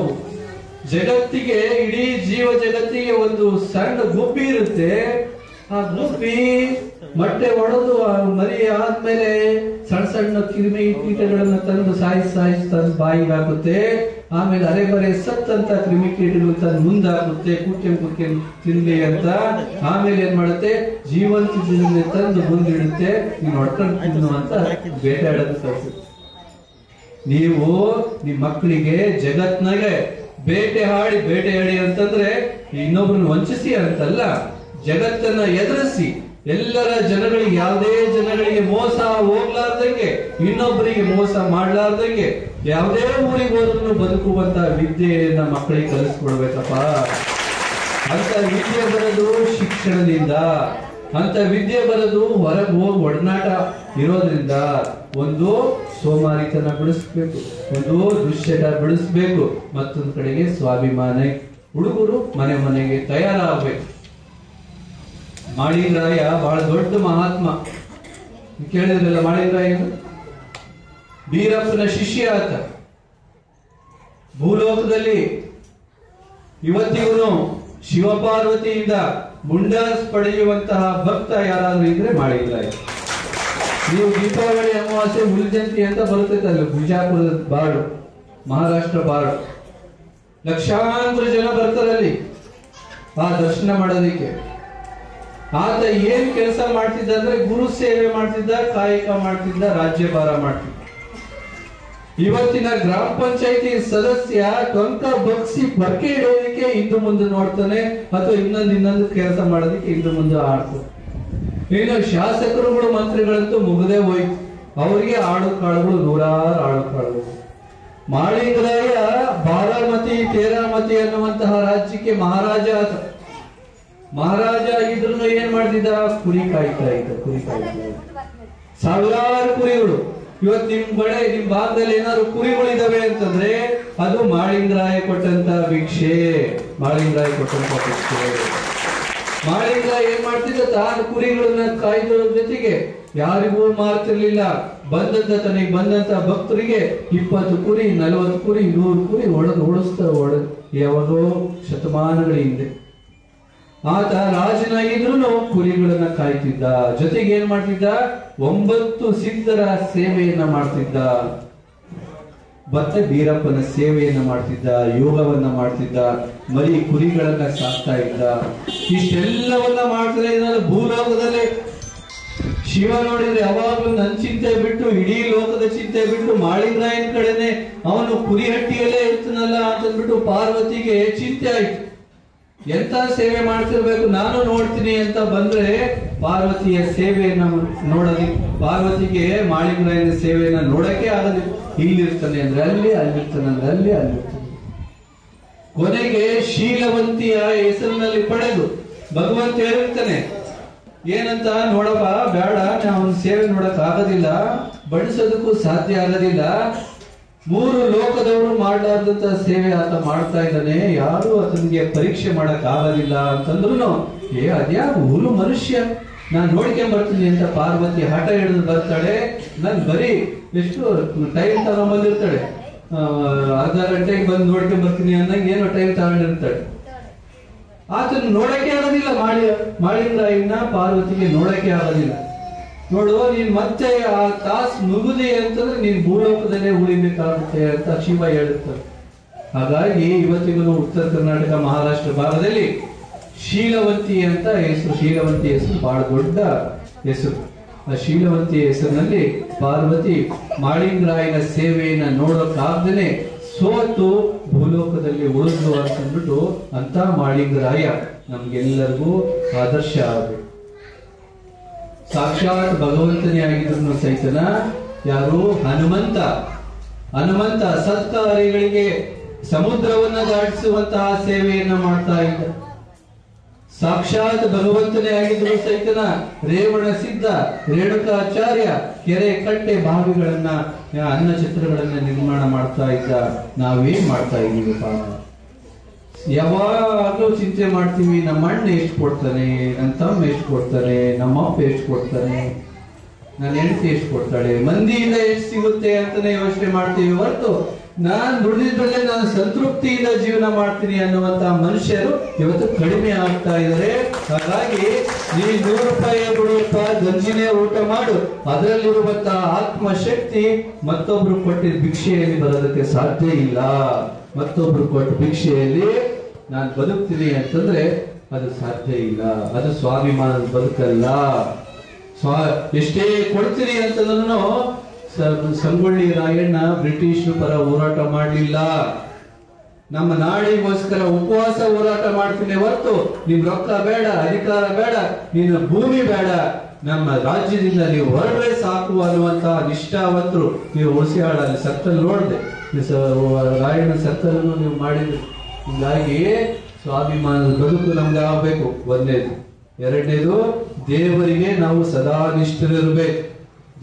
ಜಗತ್ತಿಗೆ, ಇಡೀ ಜೀವ ಜಗತ್ತಿಗೆ ಒಂದು ಸಣ್ಣ ಗುಬ್ಬಿ ಇರುತ್ತೆ. ಆ ಗುಬ್ಬಿ ಮೊಟ್ಟೆ ಒಡೆದು ಮರಿ ಆದ್ಮೇಲೆ ಸಣ್ಣ ಕ್ರಿಮಿ ಕೀಟಗಳನ್ನ ತಂದು ಸಾಯಿಸಿ ತಂದು ಬಾಯಿಗೆ ಹಾಕುತ್ತೆ. ಆಮೇಲೆ ಅರೆಬರೆ ಸತ್ತಂತ ಕ್ರಿಮಿ ಕೀಟಗಳು ತಂದು ಮುಂದಾಕುತ್ತೆ, ಕುಕ್ಕೆ ತಿನ್ಲಿ ಅಂತ. ಆಮೇಲೆ ಏನ್ ಮಾಡುತ್ತೆ? ಜೀವಂತ ತಂದು ಮುಂದಿಡುತ್ತೆ. ನೀನು ಹೊಡ್ಕೊಂಡು ತಿನ್ನು ಅಂತ ಬೇಟೆಯಾಡೋದು ಕಲಿಸುತ್ತೆ. ನೀವು ನಿಮ್ಮ ಮಕ್ಕಳಿಗೆ ಜಗತ್ನಾಗೆ ಬೇಟೆಯಾಡಿ ಅಂತಂದ್ರೆ ಇನ್ನೊಬ್ರನ್ನ ವಂಚಿಸಿ ಅಂತಲ್ಲ, ಜಗತ್ತನ್ನ ಎದುರಿಸಿ ಎಲ್ಲರ ಜನಗಳಿಗೆ, ಯಾವುದೇ ಜನಗಳಿಗೆ ಮೋಸ ಹೋಗ್ಲಾರ್ದಂಗೆ, ಇನ್ನೊಬ್ಬರಿಗೆ ಮೋಸ ಮಾಡ್ಲಾರ್ದಂಗೆ ಯಾವುದೇ ಊರಿಗೆ ಹೋದ್ರೂ ಬದುಕುವಂತ ವಿದ್ಯೆಯನ್ನ ಮಕ್ಕಳಿಗೆ ಕಲಿಸ್ಕೊಡ್ಬೇಕಪ್ಪ. ಅಂತ ವಿದ್ಯೆ ಬರೋದು ಶಿಕ್ಷಣದಿಂದ, ಅಂತ ವಿದ್ಯೆ ಬರೋದು ಹೊರಗೆ ಹೋಗಿ ಒಡನಾಟ ಇರೋದ್ರಿಂದ. ಒಂದು ಸೋಮಾರಿತನ ಬಿಡಿಸ್ಬೇಕು, ಒಂದು ದುಶ್ಚಟ ಬಿಡಿಸ್ಬೇಕು, ಮತ್ತೊಂದು ಕಡೆಗೆ ಸ್ವಾಭಿಮಾನ. ಹುಡುಗರು ಮನೆಗೆ ತಯಾರಾಗಬೇಕು. ಮಾಳಿಂಗರಾಯ ಬಹಳ ದೊಡ್ಡ ಮಹಾತ್ಮ, ಕೇಳಿದ್ರಲ್ಲ. ಮಾಳಿಂಗರಾಯ ಬೀರಪ್ಪನ ಶಿಷ್ಯ ಆತ. ಭೂಲೋಕದಲ್ಲಿ ಇವತ್ತಿಗೂ ಶಿವಪಾರ್ವತಿಯಿಂದ ಮುಂಡಾಸ್ ಪಡೆಯುವಂತಹ ಭಕ್ತ ಯಾರಾದ್ರೂ ಇದ್ರೆ ಮಾಳಿಂಗರಾಯ. ನೀವು ದೀಪಾವಳಿ ಅಮಾವಾಸ್ಯೆ ಹುಲಿಜಯಂತಿ ಅಂತ ಬರುತ್ತಲ್ಲ, ಬಿಜಾಪುರದ ಬಾಡು, ಮಹಾರಾಷ್ಟ್ರ ಬಾಡು, ಲಕ್ಷಾಂತರ ಜನ ಬರ್ತಾರಲ್ಲಿ ಆ ದರ್ಶನ ಮಾಡೋದಿಕ್ಕೆ. ಆತ ಏನ್ ಕೆಲಸ ಮಾಡ್ತಿದ್ದ ಅಂದ್ರೆ ಗುರು ಸೇವೆ ಮಾಡ್ತಿದ್ದ, ಕಾಯಕ ಮಾಡ್ತಿದ್ದ, ರಾಜ್ಯಭಾರ ಮಾಡ್ತಿದ್ದ. ಇವತ್ತಿನ ಗ್ರಾಮ ಪಂಚಾಯತಿ ಸದಸ್ಯ ಟೊಂಕ ಬಗ್ಸಿ ಬರ್ಕೆ ಇಡೋದಕ್ಕೆ ಹಿಂದೆ ಮುಂದೆ ನೋಡ್ತಾನೆ, ಅಥವಾ ಇನ್ನೊಂದು ಕೆಲಸ ಮಾಡೋದಕ್ಕೆ ಹಿಂದೆ ಮುಂದೆ ಆಡ್ತಾನೆ. ಇನ್ನು ಶಾಸಕರುಗಳು ಮಂತ್ರಿಗಳಂತೂ ಮುಗದೆ ಹೋಯ್ತು. ಅವರಿಗೆ ಆಳು ಕಾಳುಗಳು ನೂರಾರು ಆಳು ಕಾಳುಗಳು. ಮಾಳಿಂಗರಾಯ ಬಾರಾಮತಿ ತೇರಾಮತಿ ಅನ್ನುವಂತಹ ರಾಜ್ಯಕ್ಕೆ ಮಹಾರಾಜ ಆತ. ಮಹಾರಾಜ ಆಗಿದ್ರು ಏನ್ ಮಾಡ್ತಿದ್ದ? ಕುರಿ ಕಾಯ್ತಾ ಇದ್ದ. ಸಾವಿರಾರು ಕುರಿಗಳು. ಇವತ್ತು ನಿಮ್ ಭಾಗದಲ್ಲಿ ಏನಾದ್ರು ಕುರಿಗಳಿದಾವೆ ಅಂತಂದ್ರೆ ಅದು ಮಾಳಿಂಗರಾಯ ಕೊಟ್ಟಂತ ಭಿಕ್ಷೆ. ಮಾಳಿಂಗರಾಯ ಕೊಟ್ಟಂತ ಭಿಕ್ಷೆ. ಮಾಳಿಂಗರಾಯ ಏನ್ ಮಾಡ್ತಿದ್ದ? ತಾನು ಕುರಿಗಳನ್ನ ಕಾಯ್ದೋದ್ರ ಜೊತೆಗೆ ಯಾರಿಗೂ ಮಾರ್ತಿರ್ಲಿಲ್ಲ. ತನಗೆ ಬಂದಂತ ಭಕ್ತರಿಗೆ 20 ಕುರಿ, 40 ಕುರಿ, 100 ಕುರಿ ಓಡಿಸ್ತಾರೆ. ಯಾವಾಗೋ ಶತಮಾನಗಳ ಹಿಂದೆ ಆತ ರಾಜನಾಗಿದ್ರು ಕುರಿಗಳನ್ನ ಕಾಯ್ತಿದ್ದ. ಜೊತೆಗೆ ಏನ್ ಮಾಡ್ತಿದ್ದ? 9 ಸಿದ್ಧರ ಸೇವೆಯನ್ನ ಮಾಡ್ತಿದ್ದ. ಮತ್ತೆ ಬೀರಪ್ಪನ ಸೇವೆಯನ್ನ ಮಾಡ್ತಿದ್ದ, ಯೋಗವನ್ನ ಮಾಡ್ತಿದ್ದ, ಮರಿ ಕುರಿಗಳನ್ನ ಸಾಕ್ತಾ ಇದ್ದ. ಇಷ್ಟೆಲ್ಲವನ್ನ ಮಾಡ್ತಾರೆ. ಭೂಲೋಕದಲ್ಲಿ ಶಿವ ನೋಡಿದ್ರೆ ಯಾವಾಗ್ಲೂ ನನ್ ಚಿಂತೆ ಬಿಟ್ಟು, ಇಡೀ ಲೋಕದ ಚಿಂತೆ ಬಿಟ್ಟು ಮಾಳಿಂಗರಾಯನ ಕಡೆನೆ ಅವನು ಕುರಿ ಹಟ್ಟಿಯಲ್ಲೇ ಇರ್ತಾನಲ್ಲ ಅಂತಂದ್ಬಿಟ್ಟು ಪಾರ್ವತಿಗೆ ಚಿಂತೆ ಆಯ್ತು. ಎಂತ ಸೇವೆ ಮಾಡ್ತಿರ್ಬೇಕು, ನಾನು ನೋಡ್ತೀನಿ ಅಂತ ಬಂದ್ರೆ ಪಾರ್ವತಿಯ ಸೇವೆಯನ್ನ ನೋಡೋದಿಕ್ಕೆ, ಪಾರ್ವತಿಗೆ ಮಾಳಿಂಗರಾಯನ ಸೇವೆಯನ್ನ ನೋಡಕ್ಕೆ ಆಗೋದಿಲ್ಲ. ಇಲ್ಲಿರ್ತಾನೆ ಅಂದ್ರೆ ಅಲ್ಲಿ, ಅಲ್ಲಿರ್ತಾನೆ ಅಂದ್ರೆ ಅಲ್ಲಿರ್ತಾನೆ. ಕೊನೆಗೆ ಶೀಲವಂತಿಯ ಹೆಸರಿನಲ್ಲಿ ಪಡೆದು ಭಗವಂತ ಹೇಳಿರ್ತಾನೆ ಏನಂತ? ನೋಡಪ್ಪ, ಬೇಡ, ಅವನ ಸೇವೆ ನೋಡಕ್ ಆಗೋದಿಲ್ಲ, ಬಡಿಸೋದಕ್ಕೂ ಸಾಧ್ಯ ಆಗೋದಿಲ್ಲ. 3 ಲೋಕದವರು ಮಾಡಲಾರ್ದಂತ ಸೇವೆ ಆತ ಮಾಡ್ತಾ ಇದ್ದಾನೆ, ಯಾರು ಆತನಿಗೆ ಪರೀಕ್ಷೆ ಮಾಡಕ್ ಆಗೋದಿಲ್ಲ ಅಂತಂದ್ರು ಅದ್ಯಾವ ಹುಲು ಮನುಷ್ಯ, ನಾನ್ ನೋಡ್ಕೊಂಡ್ ಬರ್ತೀನಿ ಅಂತ ಪಾರ್ವತಿ ಹಠ ಹಿಡಿದು ಬರ್ತಾಳೆ. ನನ್ ಬರೀ ಎಷ್ಟು ಟೈಮ್ ತಗೊಂಡ್ಬಂದಿರ್ತಾಳೆ, ಅರ್ಧ ಗಂಟೆಗೆ ಬಂದು ನೋಡ್ಕೊಂಡ್ ಬರ್ತೀನಿ ಅನ್ನಂಗೆ ಏನೋ ಟೈಮ್ ತಗೊಂಡಿರ್ತಾಳೆ. ಆತನ ನೋಡಕ್ಕೆ ಆಗೋದಿಲ್ಲ. ಮಾಳಿಂಗರಾಯನ ಪಾರ್ವತಿಗೆ ನೋಡಕ್ಕೆ ಆಗೋದಿಲ್ಲ. ನೋಡು, ನೀನ್ ಮತ್ತೆ ಆ ತಾಸ್ ಮುಗುದಿ ಅಂತಂದ್ರೆ ನೀನ್ ಭೂಲೋಕದಲ್ಲೇ ಉಳಿಬೇಕಾಗುತ್ತೆ ಅಂತ ಶಿವ ಹೇಳುತ್ತಾರೆ. ಹಾಗಾಗಿ ಇವತ್ತಿಗೂ ಉತ್ತರ ಕರ್ನಾಟಕ, ಮಹಾರಾಷ್ಟ್ರ ಭಾಗದಲ್ಲಿ ಶೀಲವಂತಿ ಅಂತ ಹೆಸರು. ಶೀಲವಂತಿ ಹೆಸರು ಬಹಳ ದೊಡ್ಡ ಹೆಸರು. ಆ ಶೀಲವಂತಿ ಹೆಸರಿನಲ್ಲಿ ಪಾರ್ವತಿ ಮಾಳಿಂಗರಾಯನ ಸೇವೆಯನ್ನ ನೋಡೋಕ್ಕಾಗ್ದೇನೆ ಸೋತು ಭೂಲೋಕದಲ್ಲಿ ಉಳಿದು ಅಂತಂದ್ಬಿಟ್ಟು ಅಂತ ಮಾಳಿಂಗರಾಯ ನಮ್ಗೆಲ್ಲರಿಗೂ ಆದರ್ಶ ಆಗಬೇಕು. ಸಾಕ್ಷಾತ್ ಭಗವಂತನೇ ಆಗಿದ್ರು ಸಹಿತನ ಯಾರು? ಹನುಮಂತ ಸತ್ಕಾರ್ಯಗಳಿಗೆ ಸಮುದ್ರವನ್ನ ದಾಟಿಸುವಂತಹ ಸೇವೆಯನ್ನ ಮಾಡ್ತಾ ಇದ್ದ. ಸಾಕ್ಷಾತ್ ಭಗವಂತನೇ ಆಗಿದ್ರು ಸಹಿತನ ರೇವಣ ಸಿದ್ಧ, ರೇಣುಕಾಚಾರ್ಯ ಕೆರೆ, ಕಟ್ಟೆ, ಬಾವಿಗಳನ್ನ, ಅನ್ನ ಚಿತ್ರಗಳನ್ನ ನಿರ್ಮಾಣ ಮಾಡ್ತಾ ಇದ್ದ. ನಾವೇನ್ ಮಾಡ್ತಾ ಇದೀವಿ? ಯಾವಾಗ್ಲೂ ಚಿಂತೆ ಮಾಡ್ತೀವಿ, ನಮ್ಮ ಅಣ್ಣ ಎಷ್ಟು ಕೊಡ್ತಾನೆ, ನನ್ನ ತಮ್ಮ ಎಷ್ಟು ಕೊಡ್ತಾನೆ, ನಮ್ಮ ಅಪ್ಪ ಎಷ್ಟು ಕೊಡ್ತಾನೆ, ನನ್ನ ಹೆಂಡತಿ ಎಷ್ಟು ಕೊಡ್ತಾಳೆ, ಮಂದಿಯಿಂದ ಎಷ್ಟು ಸಿಗುತ್ತೆ ಅಂತಾನೆ ಯೋಚನೆ ಮಾಡ್ತೀವಿ ಹೊರತು ನಾನ್ ದುಡಿದಿದ್ದಲ್ಲೇ ನಾನು ಸಂತೃಪ್ತಿಯಿಂದ ಜೀವನ ಮಾಡ್ತೀನಿ ಅನ್ನುವಂತ ಮನುಷ್ಯರು ಇವತ್ತು ಕಡಿಮೆ ಆಗ್ತಾ ಇದ್ದಾರೆ. ಹಾಗಾಗಿ ನೀ 100 ರೂಪಾಯಿ ಕೊಡುವಪ್ಪ, ಗಂಜಿನೇ ಊಟ ಮಾಡು, ಅದರಲ್ಲಿರುವಂತಹ ಆತ್ಮಶಕ್ತಿ ಮತ್ತೊಬ್ರು ಕೊಟ್ಟಿದ್ದ ಭಿಕ್ಷೆಯಲ್ಲಿ ಬರೋದಕ್ಕೆ ಸಾಧ್ಯ ಇಲ್ಲ. ಮತ್ತೊಬ್ರು ಕೊಟ್ಟ ಭಿಕ್ಷೆಯಲ್ಲಿ ನಾನು ಬದುಕ್ತೀನಿ ಅಂತಂದ್ರೆ ಅದು ಸಾಧ್ಯ ಇಲ್ಲ. ಅದು ಸ್ವಾಭಿಮಾನದ ಬದುಕಲ್ಲ. ಎಷ್ಟೇ ಕೊಡ್ತೀನಿ ಅಂತಂದ್ರೂ ಸಂಗೊಳ್ಳಿ ರಾಯಣ್ಣ ಬ್ರಿಟಿಷ್ ಪರ ಹೋರಾಟ ಮಾಡಲಿಲ್ಲ. ನಮ್ಮ ನಾಡಿಗೋಸ್ಕರ ಉಪವಾಸ ಹೋರಾಟ ಮಾಡ್ತೀನಿ ಹೊರತು ನಿಮ್ ರೊಕ್ಕ ಬೇಡ, ಅಧಿಕಾರ ಬೇಡ, ನಿನ್ನ ಭೂಮಿ ಬೇಡ, ನಮ್ಮ ರಾಜ್ಯದಿಂದ ನೀವು ಹೊರಡ್ರೆ ಸಾಕು ಅನ್ನುವಂತಹ ನಿಷ್ಠಾವಂತರು. ನೀವು ಹುಣಸಿಹಾಳಲ್ಲಿ ಸರ್ಕಲ್ ನೋಡಿದೆ, ರಾಯಣ್ಣ ಸರ್ಕಲ್ ನೀವು ಮಾಡಿದ್ರಿ. ಹೀಗಾಗಿ ಸ್ವಾಭಿಮಾನದ ಬದುಕು ನಮ್ಗೆ ಆಗ್ಬೇಕು. ಒಂದನೇದು. ಎರಡನೇದು, ದೇವರಿಗೆ ನಾವು ಸದಾ ನಿಷ್ಠರಿರ್ಬೇಕು.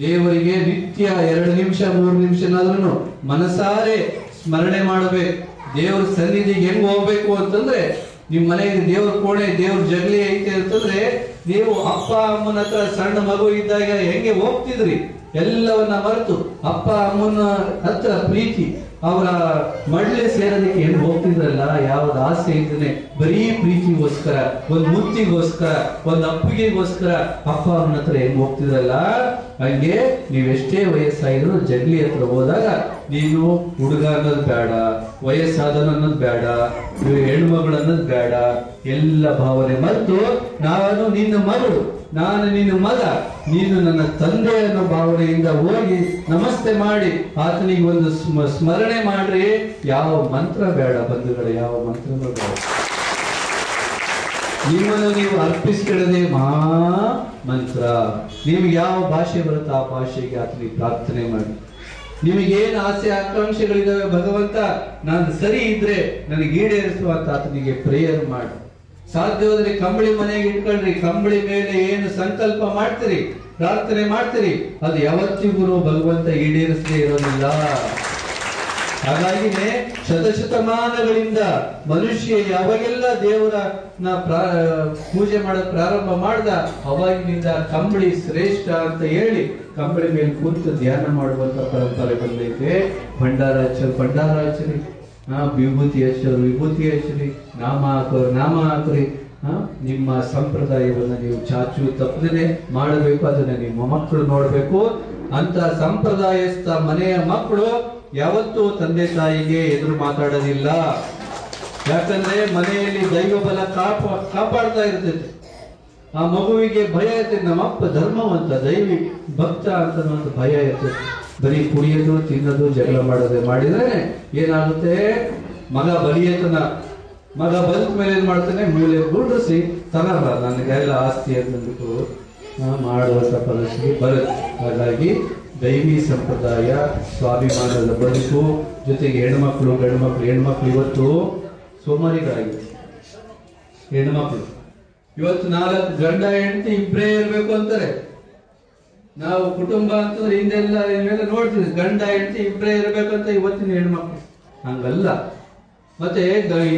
ದೇವರಿಗೆ ನಿತ್ಯ 2 ನಿಮಿಷ 3 ನಿಮಿಷನಾದ್ರೂ ಮನಸಾರೆ ಸ್ಮರಣೆ ಮಾಡಬೇಕು. ದೇವ್ರ ಸನ್ನಿಧಿಗೆ ಹೆಂಗ್ ಹೋಗ್ಬೇಕು ಅಂತಂದ್ರೆ, ನಿಮ್ ಮನೆಯಲ್ಲಿ ದೇವ್ರ ಕೋಣೆ, ದೇವ್ರ ಜಗಲಿ ಐತೆ ಅಂತಂದ್ರೆ, ನೀವು ಅಪ್ಪ ಅಮ್ಮನ ಹತ್ರ ಸಣ್ಣ ಮಗು ಇದ್ದಾಗ ಹೆಂಗೆ ಹೋಗ್ತಿದ್ರಿ, ಎಲ್ಲವನ್ನ ಮರೆತು ಅಪ್ಪ ಅಮ್ಮನ ಹತ್ರ ಪ್ರೀತಿ, ಅವರ ಮಡ್ಲೆ ಸೇರೋದಕ್ಕೆ ಹೆಂಗ್ ಹೋಗ್ತಿದ್ರಲ್ಲ, ಯಾವ್ದು ಆಸೆ ಇದ್ರೆ ಬರೀ ಪ್ರೀತಿಗೋಸ್ಕರ, ಒಂದ್ ಮುತ್ತಿಗೋಸ್ಕರ, ಒಂದ್ ಅಪ್ಪಿಗೆಗೋಸ್ಕರ ಅಪ್ಪ ಅಮ್ಮನ ಹತ್ರ ಹೆಂಗ್ ಹೋಗ್ತಿದ್ರಲ್ಲ, ಹಂಗೆ ನೀವೆಷ್ಟೇ ವಯಸ್ಸಾಗಿದ್ರು ಜಗ್ಲಿ ಹತ್ರ ಹೋದಾಗ ನೀನು ಹುಡುಗ ಅನ್ನೋದು ಬೇಡ, ವಯಸ್ಸಾದನು ಅನ್ನೋದು ಬೇಡ, ಹೆಣ್ಮಗಳು ಅನ್ನೋದು ಬೇಡ, ಎಲ್ಲ ಭಾವನೆ ಮರೆತು ನಾನು ನಿನ್ನ ಮಗಳು, ನಾನು ನಿನ್ನ ಮಗ, ನೀನು ನನ್ನ ತಂದೆ ಅನ್ನೋ ಭಾವನೆಯಿಂದ ಹೋಗಿ ನಮಸ್ತೆ ಮಾಡಿ ಆತನಿಗೆ ಒಂದು ಸ್ಮರಣೆ ಮಾಡ್ರಿ. ಯಾವ ಮಂತ್ರ ಬೇಡ ಬಂಧುಗಳೇ, ಯಾವ ಮಂತ್ರನೂ ಬೇಡ. ನಿಮ್ಮನ್ನು ನೀವು ಅರ್ಪಿಸ್ಕೊಳ್ಳದೆ ಮಂತ್ರ. ನಿಮ್ಗೆ ಯಾವ ಭಾಷೆ ಬರುತ್ತೆ ಆ ಭಾಷೆಗೆ ಆತನಿಗೆ ಪ್ರಾರ್ಥನೆ ಮಾಡಿ. ನಿಮಗೇನು ಆಸೆ ಆಕಾಂಕ್ಷೆಗಳಿದಾವೆ ಭಗವಂತ ನಾನು ಸರಿ ಇದ್ರೆ ನನಗೆ ಈಡೇರಿಸುವಂತ ಆತನಿಗೆ ಪ್ರೇಯರ್ ಮಾಡಿ. ಸಾಧ್ಯವಾದ್ರೆ ಕಂಬಳಿ ಮನೆಗೆ ಇಟ್ಕೊಳ್ರಿ. ಕಂಬಳಿ ಮೇಲೆ ಏನು ಸಂಕಲ್ಪ ಮಾಡ್ತೀರಿ, ಪ್ರಾರ್ಥನೆ ಮಾಡ್ತೀರಿ, ಅದು ಯಾವತ್ತಿಗೂ ಭಗವಂತ ಈಡೇರಿಸದೇ ಇರೋದಿಲ್ಲ. ಹಾಗಾಗಿನೇ ಶತಶತಮಾನಗಳಿಂದ ಮನುಷ್ಯ ಯಾವಾಗೆಲ್ಲ ದೇವರನ್ನ ಪೂಜೆ ಮಾಡೋದು ಪ್ರಾರಂಭ ಮಾಡ್ದ ಅವಾಗಿನಿಂದ ಕಂಬಳಿ ಶ್ರೇಷ್ಠ ಅಂತ ಹೇಳಿ ಕಂಬಳಿ ಮೇಲೆ ಕೂತು ಧ್ಯಾನ ಮಾಡುವಂತ ಪರಂಪರೆ ಬಂದೈತೆ. ಭಂಡಾರಾಚರಿ, ವಿಭೂತಿ ಹಚ್ಚರಿ, ನಾಮ ಹಾಕೋರಿ. ನಿಮ್ಮ ಸಂಪ್ರದಾಯವನ್ನ ನೀವು ಚಾಚು ತಪ್ಪದೇ ಮಾಡಬೇಕು. ಅದನ್ನ ನಿಮ್ಮ ಮಕ್ಕಳು ನೋಡ್ಬೇಕು. ಅಂತ ಸಂಪ್ರದಾಯಸ್ಥ ಮನೆಯ ಮಕ್ಕಳು ಯಾವತ್ತೂ ತಂದೆ ತಾಯಿಗೆ ಎದುರು ಮಾತಾಡೋದಿಲ್ಲ. ಯಾಕಂದ್ರೆ ಮನೆಯಲ್ಲಿ ದೈವ ಬಲ ಕಾಪಾಡ್ತಾ ಇರ್ತೈತೆ. ಆ ಮಗುವಿಗೆ ಭಯ ಇರ್ತೈತೆ, ನಮ್ಮಪ್ಪ ಧರ್ಮವಂತ ದೈವಿ ಭಕ್ತ ಅಂತ ಒಂದು ಭಯ ಇರ್ತೈತೆ. ಬರೀ ಕುಡಿಯೋದು ತಿನ್ನೋದು ಜಗಳ ಮಾಡೋದೇ ಮಾಡಿದ್ರೆ ಏನಾಗುತ್ತೆ, ಮಗ ಬಲಿಯತನ. ಮಗ ಬದುಕ ಮೇಲೆ ಏನ್ ಮಾಡ್ತಾನೆ, ಮೂಲೆ ಗುಂಡ್ರಿಸಿ ತನಲ್ಲ ನನಗೆಲ್ಲ ಆಸ್ತಿ ಅಂತಂದ್ಬಿಟ್ಟು ಮಾಡುವಂತ ಪರಿಸ್ಥಿತಿ ಬರುತ್ತೆ. ಹಾಗಾಗಿ ದೈವಿ ಸಂಪ್ರದಾಯ, ಸ್ವಾಭಿಮಾನದ ಬದುಕು, ಜೊತೆಗೆ ಹೆಣ್ಮಕ್ಳು ಹೆಣ್ಮಕ್ಳು ಇವತ್ತು ಸೋಮಾರಿಗಳಾಗಿದೆ. ಹೆಣ್ಮಕ್ಳು ಇವತ್ತು 4 ಗಂಡ ಹೆಂಡತಿ ಇಬ್ಬರೇ ಇರ್ಬೇಕು ಅಂತಾರೆ. ನಾವು ಕುಟುಂಬ ಅಂತಂದ್ರೆ ಹಿಂದೆಲ್ಲ ಇವೆಲ್ಲ ನೋಡ್ತೀವಿ, ಗಂಡ ಹೆಂಡತಿ ಇಬ್ಬರೇ ಇರ್ಬೇಕಂತ ಇವತ್ತಿನ ಹೆಣ್ಮಕ್ಳು. ಹಂಗಲ್ಲ. ಮತ್ತೆ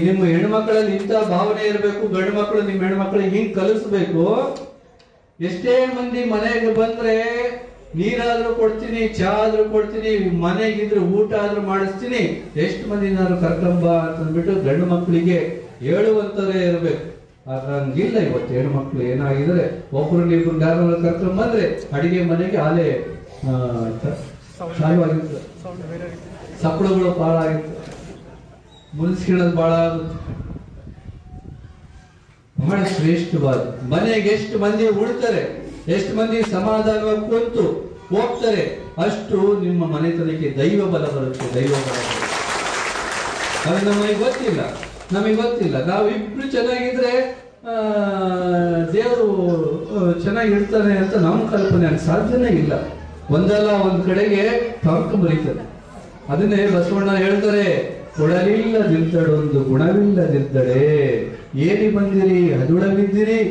ನಿಮ್ಮ ಹೆಣ್ಮಕ್ಳಲ್ಲಿ ಇಂಥ ಭಾವನೆ ಇರಬೇಕು. ಗಂಡು ಮಕ್ಕಳು ನಿಮ್ಮ ಹೆಣ್ಮಕ್ಳಿಗೆ ಹಿಂಗ್ ಕಲಿಸ್ಬೇಕು. ಎಷ್ಟೇ ಮಂದಿ ಮನೆಗೆ ಬಂದ್ರೆ ನೀರಾದ್ರೂ ಕೊಡ್ತೀನಿ, ಚಾ ಆದ್ರೂ ಕೊಡ್ತೀನಿ, ಮನೆಗಿದ್ರೆ ಊಟ ಆದ್ರೂ ಮಾಡಿಸ್ತೀನಿ, ಎಷ್ಟು ಮಂದಿನಾದ್ರು ಕರ್ಕೊಂಬ ಅಂತಂದ್ಬಿಟ್ಟು ಗಂಡು ಮಕ್ಕಳಿಗೆ ಹೇಳುವಂತರೇ ಇರ್ಬೇಕು. ಹಂಗಿಲ್ಲ ಇವತ್ತು ಹೆಣ್ಮಕ್ಳು. ಏನಾಗಿದ್ರೆ ಒಬ್ರು ಯಾರು ಕರ್ಕೊಂಡ್ ಬಂದ್ರೆ ಅಡಿಗೆ ಮನೆಗೆ ಆಲೆ ಚಾಲುವಾಗಿರ್ತದೆ, ಸಪ್ಪಳಗಳು ಬಹಳ ಆಗಿರ್ತದೆ, ಮುನ್ಸ್ಕೊಳ್ಳೋದು ಬಹಳ ಆಗುತ್ತೆ. ಬಹಳ ಶ್ರೇಷ್ಠವಾದ ಮನೆಗೆ ಎಷ್ಟು ಮಂದಿ ಉಳ್ತಾರೆ, ಎಷ್ಟು ಮಂದಿ ಸಮಾಧಾನವಾಗಿ ಕೂತು ಹೋಗ್ತಾರೆ, ಅಷ್ಟು ನಿಮ್ಮ ಮನೆತನಕ್ಕೆ ದೈವ ಬಲ ಬರುತ್ತೆ. ದೈವ ಬಲ ಅದು ನಮಗೆ ಗೊತ್ತಿಲ್ಲ. ನಾವು ಇಬ್ರು ಚೆನ್ನಾಗಿದ್ರೆ ದೇವರು ಚೆನ್ನಾಗಿ ಇರ್ತಾನೆ ಅಂತ ನಮ್ಮ ಕಲ್ಪನೆ ಸಾಧ್ಯನೇ ಇಲ್ಲ. ಒಂದಲ್ಲ ಒಂದ್ ಕಡೆಗೆ ತರ್ಕ ಬರೀತಾರೆ. ಅದನ್ನೇ ಬಸವಣ್ಣ ಹೇಳ್ತಾರೆ, ಕೊಡಲಿಲ್ಲದಿದ್ದಡೊಂದು ಗುಣವಿಲ್ಲದಿದ್ದಡೆ ಏನಿ ಬಂದಿರಿ ಹದುಳವಿದ್ದಿರಿ.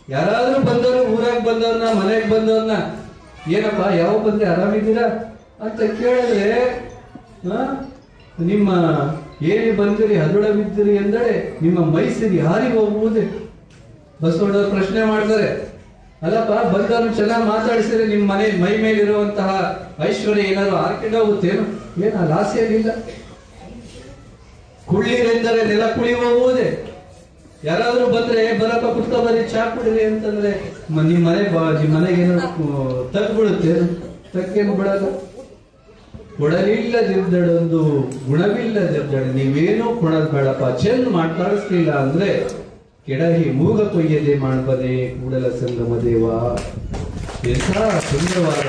ಯಾರಾದ್ರೂ ಬಂದವರು ಊರಾಗ ಬಂದವ್ರನ್ನ, ಮನೆಗೆ ಬಂದವ್ರನ್ನ, ಏನಪ್ಪ ಯಾವ ಬಂದ್ರೆ ಆರಾಮಿದ್ದೀರಾ ಅಂತ ಕೇಳಿದ್ರೆ ನಿಮ್ಮ ಏನಿ ಬಂದಿರಿ ಹದುಳವಿದ್ದಿರಿ ಎಂದರೆ ನಿಮ್ಮ ಮೈಸಿರಿ ಹಾರಿ ಹೋಗುವುದೇ. ಬಸವಣ್ಣ ಪ್ರಶ್ನೆ ಮಾಡ್ತಾರೆ, ಅಲ್ಲಪ್ಪ ಬಂದವ್ರನ್ನ ಚೆನ್ನಾಗಿ ಮಾತಾಡಿಸಿದ್ರೆ ನಿಮ್ಮ ಮೈ ಮೇಲಿರುವಂತಹ ಐಶ್ವರ್ಯ ಏನಾದ್ರು ಹಾರ್ಕೊಂಡು ಹೋಗುತ್ತೇನು? ಏನು ಅಲ್ಲಿ ಆಸೆ ಏನಿಲ್ಲ. ಕುಳ್ಳಿರೆಂದರೆ ನೆಲ ಕುಳಿ ಹೋಗುವುದೇ. ಯಾರಾದ್ರೂ ಬಂದ್ರೆ ಬರಪ್ಪ ಕುಡ್ತಾ ಬರೀ ಚಾ ಕುಡಿರಿ ಅಂತಂದ್ರೆ ನಿಮ್ಮ ಮನೆಗೆ ಏನಾದ್ರು ತಗ್ಬಿಡುತ್ತೆ? ತಕ್ಕೇನು ಬಿಡಲ್ಲ. ಕೊಡಲಿಲ್ಲದಿದ್ದಡೊಂದು ಗುಣವಿಲ್ಲದಿದ್ದಡೆ ನೀವೇನೋ ಕೊಡೋದ್ ಬೇಡಪ್ಪ, ಚೆಂದ ಮಾತಾಡಿಸ್ಲಿಲ್ಲ ಅಂದ್ರೆ ಕೆಡಹಿ ಮೂಗ ಕೊಯ್ಯದೆ ಮಾಡ್ಬದೆ ಕೂಡಲ ಸಂಗಮ ದೇವ. ಎಂಥ ಸುಂದರವಾದ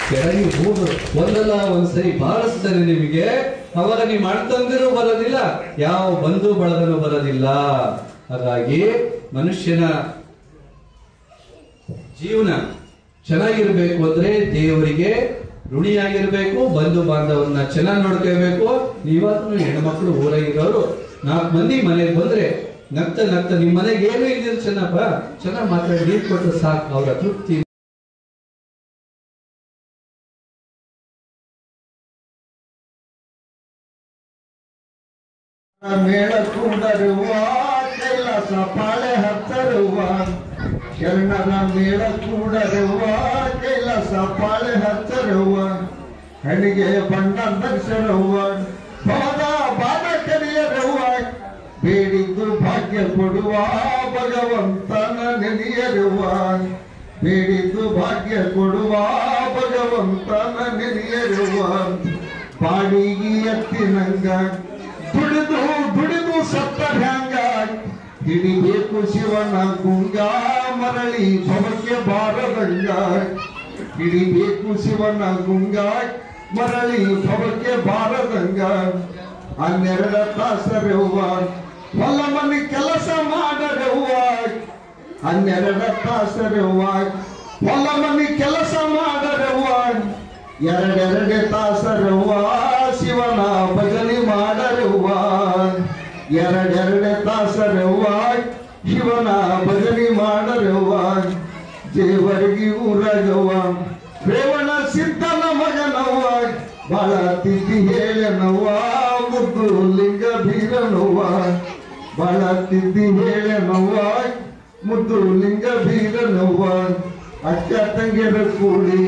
ಕೆಡಹಿ ಮೂಗು ಒಂದಲ್ಲ ಒಂದ್ಸರಿ ಬಾರಿಸ್ತಾರೆ ನಿಮಗೆ, ಅವಾಗ ನೀವು ಮಾಡ್ತಂದಿರೂ ಬರೋದಿಲ್ಲ, ಯಾವ ಬಂಧು ಬಳಗನೂ ಬರೋದಿಲ್ಲ. ಹಾಗಾಗಿ ಮನುಷ್ಯನ ಜೀವನ ಚೆನ್ನಾಗಿರ್ಬೇಕು ಅಂದ್ರೆ ದೇವರಿಗೆ ಋಣಿಯಾಗಿರ್ಬೇಕು, ಬಂಧು ಬಾಂಧವನ್ನ ಚೆನ್ನಾಗಿ ನೋಡ್ಕೋಬೇಕು. ನೀವಾದ್ರೂ ಹೆಣ್ಮಕ್ಳು ಊರಾಗಿರೋರು 4 ಮಂದಿ ಮನೆಗೆ ಬಂದ್ರೆ ನಗ್ತ ನಿಮ್ ಮನೆಗೆ ಏನು ಇಲ್ದಿರು ಚೆನ್ನಪ್ಪ, ಚೆನ್ನಾಗಿ ಮಾತಾಡಿ ನೀರು ಕೊಟ್ಟು ಸಾಕು, ಅವರ ತೃಪ್ತಿ. ಮೇಳ ಕೂಡರುವ ಕೈಲಾಸ ಪಾಳೆ ಹತ್ತರುವ ಶರಣರ ಮೇಳ ಕೂಡರುವ ಕೈಲಾಸ ಪಾಳೆ ಹತ್ತರುವ ಹೆಣಿಗೆ ಬಣ್ಣ ದರ್ಶನವ ಬಾದ ಬಾದ ಕಲಿಯರುವ ಬೇಡಿದ್ದು ಭಾಗ್ಯ ಕೊಡುವ ಭಗವಂತನ ನೆನೆಯರುವ ಬೇಡಿದ್ದು ಭಾಗ್ಯ ಕೊಡುವ ಭಗವಂತನ ನೆನೆಯರುವ ಬಾಡಿಗೆ ಎತ್ತಿನಂಗ ದುಡಿದು ಸತ್ತ ಹ್ಯಾಂಗ ಹಿಡಿಬೇಕು ಶಿವನ ಗುಂಗ ಮರಳಿ ಭವಕ್ಕೆ ಬಾರದಂಗ ಹಿಡಿಬೇಕು ಶಿವನ ಗುಂಗ ಮರಳಿ ಭವಕ್ಕೆ ಬಾರದಂಗ 12 ತಾಸರವ್ವ ಹೊಲ ಮನೆ ಕೆಲಸ ಮಾಡರವ್ವ 12 ತಾಸರವ್ವ ಹೊಲ ಮನಿ ಕೆಲಸ ಮಾಡರವ್ವ 2 ತಾಸರವ್ವ ಶಿವನ ಭಜನೆ ಮಾಡರವ್ವ 2 ತಾಸರವ್ವ ಶಿವನ ಭಜನೆ ಮಾಡರವ್ವ ದೇವರಿಗೆ ಊರಗವ್ವ ರೇವಣ ಸಿದ್ಧನ ಮಗನವ್ವ ಬಾಳ ತಿಥಿ ಹೇಳನವ್ವ ಮುದ್ದು ಲಿಂಗ ಬೀರನವ್ವ ಬಾಳ ತಿಥಿ ಹೇಳನವ್ವ ಮುದ್ದು ಲಿಂಗ ಬೀರನವ್ವ ಅಕ್ಕ ತಂಗಿಯರ ಕೂಡಿ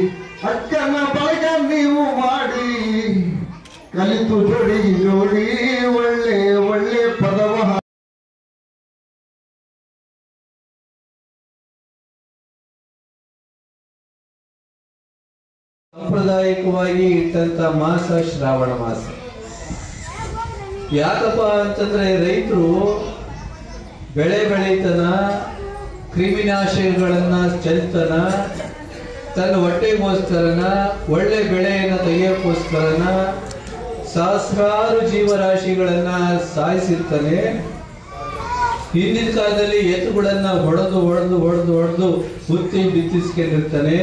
ಅಕ್ಕನ ಬಳಗ ನೀವು ಮಾಡಿ ಕಲಿತು ಜೋಡಿ ಜೋಡಿ ಒಳ್ಳೆ ಒಳ್ಳೆ ಪದವ ಸಾಂಪ್ರದಾಯಿಕವಾಗಿ ಇಟ್ಟಂತ ಮಾಸ ಶ್ರಾವಣ ಮಾಸ. ಯಾಕಪ್ಪ ಅಂತಂದ್ರೆ ರೈತರು ಬೆಳೆ ಬೆಳೀತನ, ಕ್ರಿಮಿನಾಶಕಗಳನ್ನ ಚೆಲ್ತನ, ತನ್ನ ಹೊಟ್ಟೆಗೋಸ್ಕರನ, ಒಳ್ಳೆ ಬೆಳೆಯನ್ನ ತೆಗೆಯೋಕ್ಕೋಸ್ಕರನ ಸಹಸ್ರಾರು ಜೀವರಾಶಿಗಳನ್ನ ಸಾಯಿಸಿರ್ತಾನೆ. ಹಿಂದಿನ ಕಾಲದಲ್ಲಿ ಎತ್ತುಗಳನ್ನ ಹೊಡೆದು ಹುತ್ತಿ ಬಿತ್ತಿಸ್ಕೊಂಡಿರ್ತಾನೆ.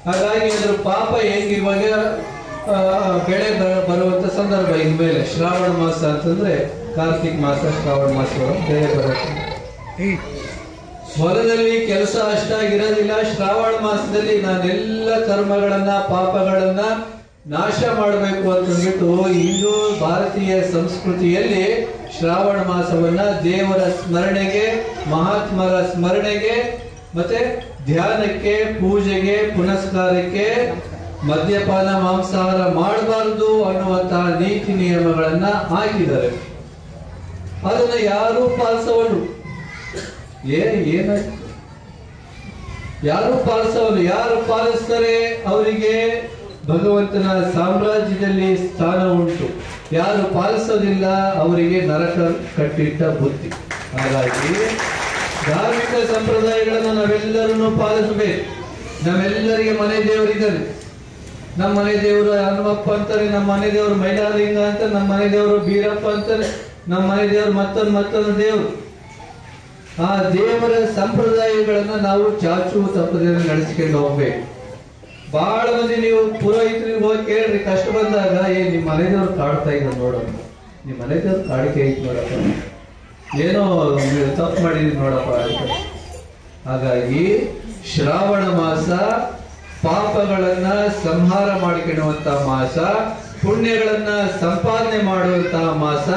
ಹಾಗಾಗಿ ಅದರ ಪಾಪ ಹೇಗೆ ಇವಾಗ ಬೆಳೆ ಬರುವಂತ ಸಂದರ್ಭ ಇನ್ಮೇಲೆ ಶ್ರಾವಣ ಮಾಸ ಅಂತಂದ್ರೆ ಕಾರ್ತಿಕ್ ಮಾಸ, ಶ್ರಾವಣ ಮಾಸ ಬೆಳೆ ಬರುತ್ತೆ. ಹೊಲದಲ್ಲಿ ಕೆಲಸ ಅಷ್ಟಾಗಿರೋದಿಲ್ಲ. ಶ್ರಾವಣ ಮಾಸದಲ್ಲಿ ನಾನೆಲ್ಲ ಕರ್ಮಗಳನ್ನ ಪಾಪಗಳನ್ನ ನಾಶ ಮಾಡಬೇಕು ಅಂತಂದ್ಬಿಟ್ಟು ಹಿಂದೂ ಭಾರತೀಯ ಸಂಸ್ಕೃತಿಯಲ್ಲಿ ಶ್ರಾವಣ ಮಾಸವನ್ನ ದೇವರ ಸ್ಮರಣೆಗೆ, ಮಹಾತ್ಮರ ಸ್ಮರಣೆಗೆ, ಮತ್ತೆ ಧ್ಯಾನಕ್ಕೆ, ಪೂಜೆಗೆ, ಪುನಸ್ಕಾರಕ್ಕೆ, ಮದ್ಯಪಾನ ಮಾಂಸಾಹಾರ ಮಾಡಬಾರದು ಅನ್ನುವಂತಹ ನೀತಿ ನಿಯಮಗಳನ್ನ ಹಾಕಿದ್ದಾರೆ. ಅದನ್ನ ಯಾರು ಪಾಲಿಸೋರು? ಯಾರು ಪಾಲಿಸೋರು? ಯಾರು ಪಾಲಿಸ್ತಾರೆ ಅವರಿಗೆ ಭಗವಂತನ ಸಾಮ್ರಾಜ್ಯದಲ್ಲಿ ಸ್ಥಾನ ಉಂಟು. ಯಾರು ಪಾಲಿಸೋದಿಲ್ಲ ಅವರಿಗೆ ನರಕ ಕಟ್ಟಿಟ್ಟ ಬುದ್ಧಿ. ಹಾಗಾಗಿ ಧಾರ್ಮಿಕ ಸಂಪ್ರದಾಯಗಳನ್ನು ನಾವೆಲ್ಲರೂ ಪಾಲಿಸಬೇಕು. ನಮ್ಮೆಲ್ಲರಿಗೆ ಮನೆ ದೇವರಿದ್ದಾರೆ. ನಮ್ಮ ಮನೆ ದೇವರು ಹನುಮಪ್ಪ ಅಂತಾರೆ, ನಮ್ಮ ಮನೆ ದೇವರು ಮೈಲಾರಲಿಂಗ ಅಂತ, ನಮ್ಮ ಮನೆ ದೇವರು ಬೀರಪ್ಪ ಅಂತಾರೆ, ನಮ್ಮ ಮನೆ ದೇವರು ಮತ್ತೊಂದು ದೇವರು. ಆ ದೇವರ ಸಂಪ್ರದಾಯಗಳನ್ನ ನಾವು ಚಾಚು ತಪ್ಪದೆ ನಡೆಸ್ಕೊಂಡು ಹೋಗ್ಬೇಕು. ಬಹಳ ಮಂದಿ ನೀವು ಪುರೋಹಿತರಿಗೆ ಹೋಗಿ ಕೇಳ್ರಿ, ಕಷ್ಟ ಬಂದಾಗ ನಿಮ್ಮ ಮನೆ ದೇವ್ರು ಕಾಡ್ತಾ ಇದ್ದ ನೋಡಪ್ಪ, ನಿಮ್ಮ ಮನೆ ದೇವ್ರು ಕಾಡಿಕೆ ಐತಿ ನೋಡಪ್ಪ, ಏನೋ ತಪ್ಪು ಮಾಡಿದೀನಿ ನೋಡಪ್ಪ ಅಂತ. ಹಾಗಾಗಿ ಶ್ರಾವಣ ಮಾಸ ಪಾಪಗಳನ್ನ ಸಂಹಾರ ಮಾಡಿಕೊಳ್ಳುವಂತ ಮಾಸ, ಪುಣ್ಯಗಳನ್ನ ಸಂಪಾದನೆ ಮಾಡುವಂತಹ ಮಾಸ.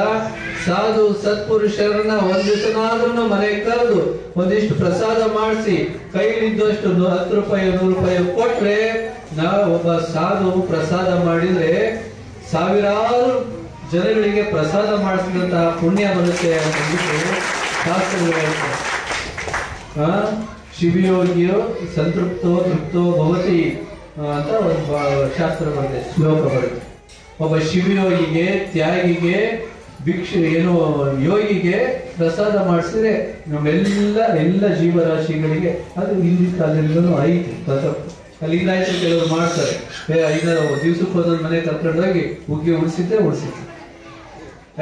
ಸಾಧು ಸತ್ಪುರುಷರನ್ನ ಒಂದಿವಸನಾದ್ರೂ ಮನೆಗೆ ಕರೆದು ಒಂದಿಷ್ಟು ಪ್ರಸಾದ ಮಾಡಿಸಿ ಕೈಲಿದ್ದಷ್ಟು 10 ರೂಪಾಯಿ 100 ರೂಪಾಯಿ ಕೊಟ್ರೆ, ಒಬ್ಬ ಸಾಧು ಪ್ರಸಾದ ಮಾಡಿದ್ರೆ ಸಾವಿರಾರು ಜನಗಳಿಗೆ ಪ್ರಸಾದ ಮಾಡಿಸಿದಂತಹ ಪುಣ್ಯ ಬರುತ್ತೆ ಅಂತ ಶಾಸ್ತ್ರಗಳು ಹೇಳ್ತಾರೆ. ಶಿವಯೋಗಿಯೋ ಸಂತೃಪ್ತೋ ತೃಪ್ತೋ ಭವತಿ ಅಂತ ಒಂದು ಶಾಸ್ತ್ರ ಬರುತ್ತೆ, ಶ್ಲೋಕ ಬರುತ್ತೆ. ಒಬ್ಬ ಶಿವಯೋಗಿಗೆ, ತ್ಯಾಗಿಗೆ, ಯೋಗಿಗೆ ಪ್ರಸಾದ ಮಾಡಿಸಿದ್ರೆ ಎಲ್ಲ ಜೀವರಾಶಿಗಳಿಗೆ ಅದು ಹಿಂದಿನ ಕಾಲದಿಂದಲೂ ಐತಿ. ಅಲ್ಲಿ ಇದಾಯ್ತು, ಕೆಲವರು ಮಾಡ್ತಾರೆ. 5 ದಿವ್ಸಕ್ಕೆ ಒಂದೊಂದು ಮನೆ ಕರ್ಕೊಂಡೋಗಿ ಉಗ್ಗಿ ಉಳಿಸಿದ್ದೆ.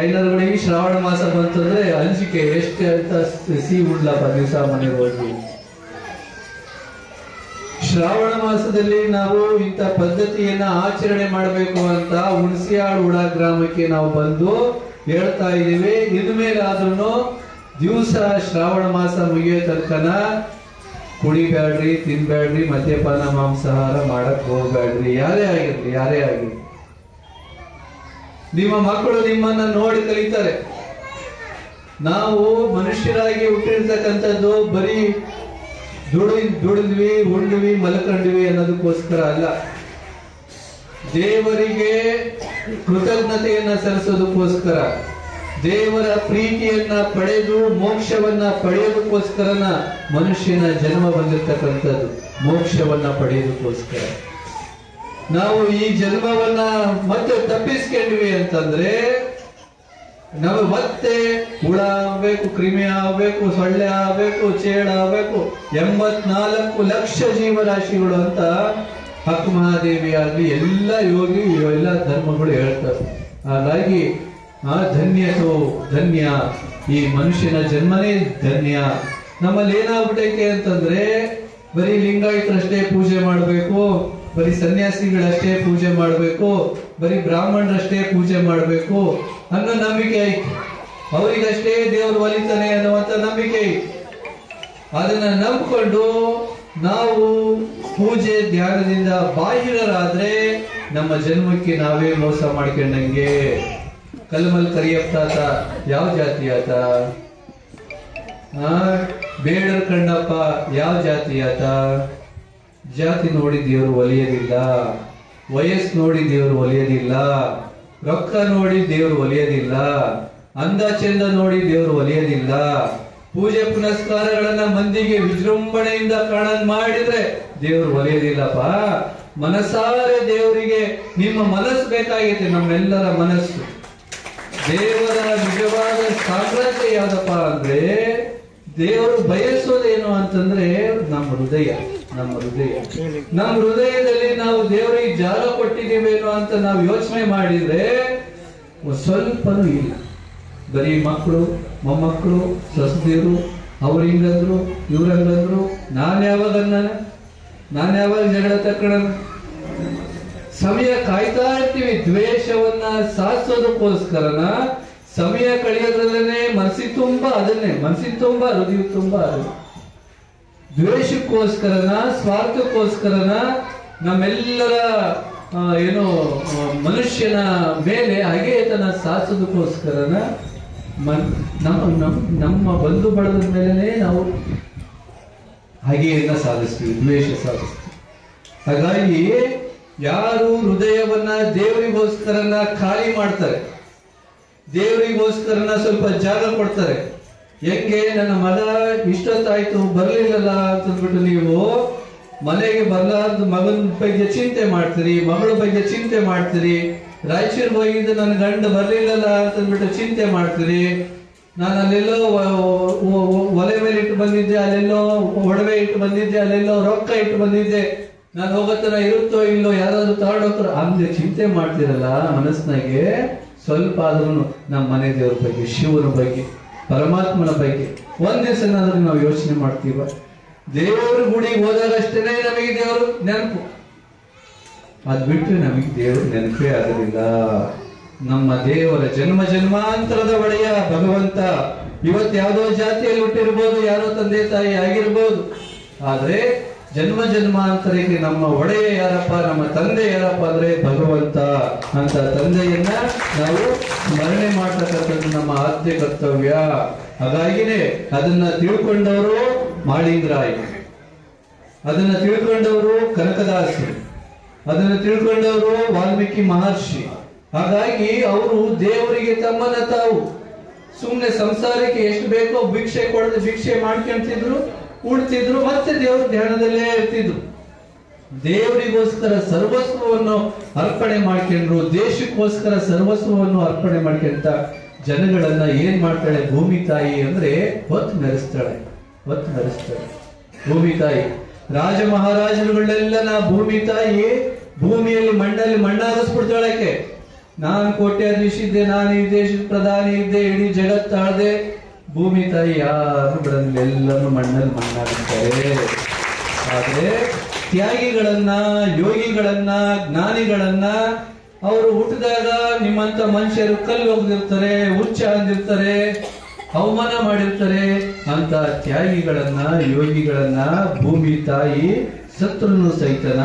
ಐನರುಗಳಿಗೆ ಶ್ರಾವಣ ಮಾಸ ಬಂತಂದ್ರೆ ಅಂಜಿಕೆ, ಎಷ್ಟು ಅಂತ ಸಿಹಿ ಉಡ್ಲಪ್ಪ ದಿವಸ ಮನೆಗೆ ಹೋಗಿ. ಶ್ರಾವಣ ಮಾಸದಲ್ಲಿ ನಾವು ಇಂಥ ಪದ್ಧತಿಯನ್ನ ಆಚರಣೆ ಮಾಡಬೇಕು ಅಂತ ಹುಣಸಿಯಾಳ ಗ್ರಾಮಕ್ಕೆ ನಾವು ಬಂದು ಹೇಳ್ತಾ ಇದ್ದೀವಿ. ಇನ್ಮೇಲೆ ಆದ್ರೂ ದಿವಸ ಶ್ರಾವಣ ಮಾಸ ಮುಗಿಯೋ ತನಕನ ಕುಡಿಬ್ಯಾಡ್ರಿ, ತಿನ್ಬ್ಯಾಡ್ರಿ, ಮದ್ಯಪಾನ ಮಾಂಸಾಹಾರ ಮಾಡಕ್ ಹೋಗ್ಬ್ಯಾಡ್ರಿ. ಯಾರೇ ಆಗಿರ್ಲಿ. ನಿಮ್ಮ ಮಕ್ಕಳು ನಿಮ್ಮನ್ನ ನೋಡಿ ಕಲಿತಾರೆ. ನಾವು ಮನುಷ್ಯರಾಗಿ ಹುಟ್ಟಿರ್ತಕ್ಕಂಥದ್ದು ಬರೀ ದುಡಿದ್ವಿ, ಉಂಡ್ವಿ, ಮಲ್ಕೊಂಡ್ವಿ ಅನ್ನೋದಕ್ಕೋಸ್ಕರ ಅಲ್ಲ. ದೇವರಿಗೆ ಕೃತಜ್ಞತೆಯನ್ನ ಸಲ್ಲಿಸೋದಕ್ಕೋಸ್ಕರ, ದೇವರ ಪ್ರೀತಿಯನ್ನ ಪಡೆದು ಮೋಕ್ಷವನ್ನ ಪಡೆಯೋದಕ್ಕೋಸ್ಕರನ ಮನುಷ್ಯನ ಜನ್ಮ ಬಂದಿರತಕ್ಕಂಥದ್ದು. ಮೋಕ್ಷವನ್ನ ಪಡೆಯೋದಕ್ಕೋಸ್ಕರ ನಾವು ಈ ಜನ್ಮವನ್ನ ಮತ್ತೆ ತಪ್ಪಿಸ್ಕೊಂಡ್ವಿ ಅಂತಂದ್ರೆ ನಾವು ಮತ್ತೆ ಹುಳ ಆಗ್ಬೇಕು, ಕ್ರಿಮಿ ಆಗ್ಬೇಕು, ಸೊಳ್ಳೆ ಆಗ್ಬೇಕು, ಚೇಳ ಆಗ್ಬೇಕು, 84 ಲಕ್ಷ ಜೀವರಾಶಿಗಳು ಅಂತ ಹಕ್ಕು ಮಹಾದೇವಿ ಆಗಲಿ ಎಲ್ಲ ಯೋಗಿ ಎಲ್ಲ ಧರ್ಮಗಳು ಹೇಳ್ತಾರೆ. ಹಾಗಾಗಿ ಧನ್ಯ ಈ ಮನುಷ್ಯನ ಜನ್ಮನೇ ಧನ್ಯ. ನಮ್ಮಲ್ಲಿ ಏನಾಗ್ಬಿಟ್ಟೈತೆ ಅಂತಂದ್ರೆ ಬರೀ ಲಿಂಗಾಯತರಷ್ಟೇ ಪೂಜೆ ಮಾಡಬೇಕು, ಬರೀ ಸನ್ಯಾಸಿಗಳಷ್ಟೇ ಪೂಜೆ ಮಾಡಬೇಕು, ಬರೀ ಬ್ರಾಹ್ಮಣರಷ್ಟೇ ಪೂಜೆ ಮಾಡಬೇಕು ಅನ್ನೋ ನಂಬಿಕೆ ಐತಿ. ಅವರಿಗಷ್ಟೇ ದೇವರು ಒಲಿತಾನೆ ಅನ್ನುವಂತ ನಂಬಿಕೆ ಐತಿ. ಅದನ್ನ ನಂಬಿಕೊಂಡು ನಾವು ಪೂಜೆ ಧ್ಯಾನದಿಂದ ಬಾಹಿರರಾದ್ರೆ ನಮ್ಮ ಜನ್ಮಕ್ಕೆ ನಾವೇ ಮೋಸ ಮಾಡ್ಕೊಂಡಂಗೆ. ಕಲ್ಮಲ್ ಕರಿಯಪ್ಪ ತಾತ ಯಾವ ಜಾತಿ ಆತ? ಬೇಡರ್ ಕಣ್ಣಪ್ಪ ಯಾವ ಜಾತಿ ಆತ? ಜಾತಿ ನೋಡಿ ದೇವರು ಒಲಿಯೋದಿಲ್ಲ, ವಯಸ್ಸು ನೋಡಿ ದೇವರು ಒಲಿಯೋದಿಲ್ಲ, ರೊಕ್ಕ ನೋಡಿ ದೇವರು ಒಲಿಯೋದಿಲ್ಲ, ಅಂದ ಚಂದ ನೋಡಿ ದೇವರು ಒಲಿಯೋದಿಲ್ಲ. ಪೂಜೆ ಪುನಸ್ಕಾರಗಳನ್ನ ಮಂದಿಗೆ ವಿಜೃಂಭಣೆಯಿಂದ ಕಾಣದ್ ಮಾಡಿದ್ರೆ ದೇವರು ಒಲಿಯೋದಿಲ್ಲಪ್ಪ. ಮನಸಾರೆ ದೇವರಿಗೆ ನಿಮ್ಮ ಮನಸ್ಸು ಬೇಕಾಗೈತೆ, ನಮ್ಮೆಲ್ಲರ ಮನಸ್ಸು. ದೇವರ ನಿಜವಾದ ಸಾಮ್ರಾಜ್ಯ ಯಾವ್ದಪ್ಪ ಅಂದ್ರೆ ದೇವರು ಬಯಸೋದೇನು ಅಂತಂದ್ರೆ ನಮ್ಮ ಹೃದಯ. ನಮ್ಮ ಹೃದಯದಲ್ಲಿ ನಾವು ದೇವರಿಗೆ ಜಾಗ ಕೊಟ್ಟಿದ್ದೀವೇನೋ ಅಂತ ನಾವು ಯೋಚನೆ ಮಾಡಿದ್ರೆ ಸ್ವಲ್ಪನೂ ಇಲ್ಲ. ಬರೀ ಮಕ್ಕಳು, ಮೊಮ್ಮಕ್ಕಳು, ಸೊಸೆಯರು, ಅವ್ರು ಹಿಂಗಂದ್ರು ಇವ್ರು ಹಂಗಂದ್ರು, ನಾನು ಯಾವಾಗ ಜಗಳ ತಕ್ಕಣ ಸಮಯ ಕಾಯ್ತಾ ಇರ್ತೀವಿ. ದ್ವೇಷವನ್ನ ಸಾಧಿಸೋದಕ್ಕೋಸ್ಕರನ ಸಮಯ ಕಳೆಯೋದ್ರಲ್ಲೇ ಮನಸ್ಸಿನ ತುಂಬಾ ಹೃದಯ ತುಂಬಾ ದ್ವೇಷಕ್ಕೋಸ್ಕರನ, ಸ್ವಾರ್ಥಕ್ಕೋಸ್ಕರನ, ನಮ್ಮೆಲ್ಲರ ಏನು ಮನುಷ್ಯನ ಮೇಲೆ ಹಗೆತನ ಸಾಧಿಸೋದಕ್ಕೋಸ್ಕರನ ನಮ್ಮ ಬಂಧು ಬಳಗದ ಮೇಲೆ ನಾವು ಹಗೆಯನ್ನ ಸಾಧಿಸ್ತೀವಿ, ದ್ವೇಷ ಸಾಧಿಸ್ತೀವಿ. ಹಾಗಾಗಿ ಯಾರು ಹೃದಯವನ್ನ ದೇವರಿಗೋಸ್ಕರನ ಖಾಲಿ ಮಾಡ್ತಾರೆ, ದೇವರಿಗೋಸ್ಕರನ ಸ್ವಲ್ಪ ಜಾಗ ಕೊಡ್ತಾರೆ. ಹೆಂಗೆ ನನ್ನ ಮಗ ಇಷ್ಟೊತ್ತಾಯ್ತು ಬರ್ಲಿಲ್ಲಲ್ಲ ಅಂತಂದ್ಬಿಟ್ಟು ನೀವು ಮನೆಗೆ ಬರ್ಲಾರ್ದು ಮಗನ ಬಗ್ಗೆ ಚಿಂತೆ ಮಾಡ್ತೀರಿ, ಮಗಳ ಬಗ್ಗೆ ಚಿಂತೆ ಮಾಡ್ತೀರಿ. ರಾಯಚೂರಿಗೆ ಹೋಗಿದ್ದು ನನ್ನ ಗಂಡ ಬರ್ಲಿಲ್ಲಲ್ಲ ಅಂತಂದ್ಬಿಟ್ಟು ಚಿಂತೆ ಮಾಡ್ತೀರಿ. ನಾನು ಅಲ್ಲೆಲ್ಲೋ ಒಲೆ ಮೇಲೆ ಇಟ್ಟು ಬಂದಿದ್ದೆ, ಅಲ್ಲೆಲ್ಲೋ ಒಡವೆ ಇಟ್ಟು ಬಂದಿದ್ದೆ, ಅಲ್ಲೆಲ್ಲೋ ರೊಕ್ಕ ಇಟ್ಟು ಬಂದಿದ್ದೆ, ನಾನು ಹೋಗತ್ತನ ಇರುತ್ತೋ ಇಲ್ಲೋ, ಯಾರಾದ್ರೂ ತಗೊಂಡೋಗ್ತಾರ ಹಂಗೆ ಚಿಂತೆ ಮಾಡ್ತಿರಲ್ಲ ಮನಸ್ಸಿನಾಗೆ. ಸ್ವಲ್ಪ ಆದ್ರೂ ನಮ್ಮ ಮನೆ ದೇವ್ರ ಬಗ್ಗೆ, ಶಿವನ ಬಗ್ಗೆ, ಪರಮಾತ್ಮನ ಬಗ್ಗೆ ಒಂದ್ ದಿವಸನಾದ್ರೂ ನಾವು ಯೋಚನೆ ಮಾಡ್ತೀವ? ದೇವರ ಗುಡಿಗೆ ಹೋದಾಗಷ್ಟೇನೆ ನಮಗೆ ದೇವರು ನೆನಪು, ಅದ್ ಬಿಟ್ಟರೆ ನಮಗೆ ದೇವರು ನೆನಪೇ ಆಗೋದಿಲ್ಲ. ನಮ್ಮ ದೇವರ ಜನ್ಮಾಂತರದ ಒಡೆಯ ಭಗವಂತ ಇವತ್ತು ಯಾವ್ದೋ ಜಾತಿಯಲ್ಲಿ ಹುಟ್ಟಿರ್ಬೋದು, ಯಾರೋ ತಂದೆ ತಾಯಿ ಆಗಿರ್ಬೋದು, ಆದ್ರೆ ಜನ್ಮಾಂತರಕ್ಕೆ ನಮ್ಮ ಒಡೆಯ ಯಾರಪ್ಪ, ನಮ್ಮ ತಂದೆ ಯಾರಪ್ಪ ಅಂದ್ರೆ ಭಗವಂತ. ಅಂತ ತಂದೆಯನ್ನ ನಾವು ಸ್ಮರಣೆ ಮಾಡ್ತಕ್ಕಂಥದ್ದು ನಮ್ಮ ಆದ್ಯ ಕರ್ತವ್ಯ. ಹಾಗಾಗಿನೇ ಅದನ್ನ ತಿಳ್ಕೊಂಡವರು ಮಾಳಿಂಗರಾಯ, ಅದನ್ನ ತಿಳ್ಕೊಂಡವರು ಕನಕದಾಸರು, ಅದನ್ನ ತಿಳ್ಕೊಂಡವರು ವಾಲ್ಮೀಕಿ ಮಹರ್ಷಿ. ಹಾಗಾಗಿ ಅವರು ದೇವರಿಗೆ ತಮ್ಮನ್ನ ತಾವು ಸುಮ್ಮನೆ ಸಂಸಾರಕ್ಕೆ ಎಷ್ಟು ಬೇಕೋ ಭಿಕ್ಷೆ ಮಾಡ್ಕೊಂತಿದ್ರು, ಉಡ್ತಿದ್ರು, ಮತ್ತೆ ದೇವ್ರ ಧ್ಯಾನದಲ್ಲೇ ಇರ್ತಿದ್ರು. ದೇವರಿಗೋಸ್ಕರ ಸರ್ವಸ್ವವನ್ನು ಅರ್ಪಣೆ ಮಾಡ್ಕೊಂಡ್ರು, ದೇಶಕ್ಕೋಸ್ಕರ ಸರ್ವಸ್ವವನ್ನು ಅರ್ಪಣೆ ಮಾಡ್ಕೊಂತ ಜನಗಳನ್ನ ಏನ್ ಮಾಡ್ತಾಳೆ ಭೂಮಿ ತಾಯಿ ಅಂದ್ರೆ ಹೊತ್ತು ಮೆರೆಸ್ತಾಳೆ. ಭೂಮಿ ತಾಯಿ ರಾಜ ಮಹಾರಾಜರುಗಳೆಲ್ಲ ಭೂಮಿ ತಾಯಿ ಭೂಮಿಯಲ್ಲಿ ಮಣ್ಣಾಗಿಸ್ಬಿಡ್ತಾಳಕ್ಕೆ. ನಾನು ಕೋಟ್ಯಾಧೀಶ ಇದ್ದೆ, ನಾನು ಈ ದೇಶದ ಪ್ರಧಾನಿ ಇದ್ದೆ, ಇಡೀ ಜಗತ್ತಾಳ್ದೆ. ಭೂಮಿ ತಾಯಿ ಯಾರು ಬಿಡಂಗಿಲ್ಲ, ಎಲ್ಲರೂ ಮಣ್ಣಾಗಿರ್ತಾರೆ. ಆದ್ರೆ ತ್ಯಾಗಿಗಳನ್ನ, ಯೋಗಿಗಳನ್ನ, ಜ್ಞಾನಿಗಳನ್ನ ಅವರು ಹುಟ್ಟಿದಾಗ ನಿಮ್ಮಂತ ಮನುಷ್ಯರು ಕಲ್ಲು ಹೋಗ್ದಿರ್ತಾರೆ, ಹುಚ್ಚ ಅಂದಿರ್ತಾರೆ, ಅವಮಾನ ಮಾಡಿರ್ತಾರೆ. ಅಂತ ತ್ಯಾಗಿಗಳನ್ನ, ಯೋಗಿಗಳನ್ನ ಭೂಮಿ ತಾಯಿ ಶತ್ರುನು ಸಹಿತನ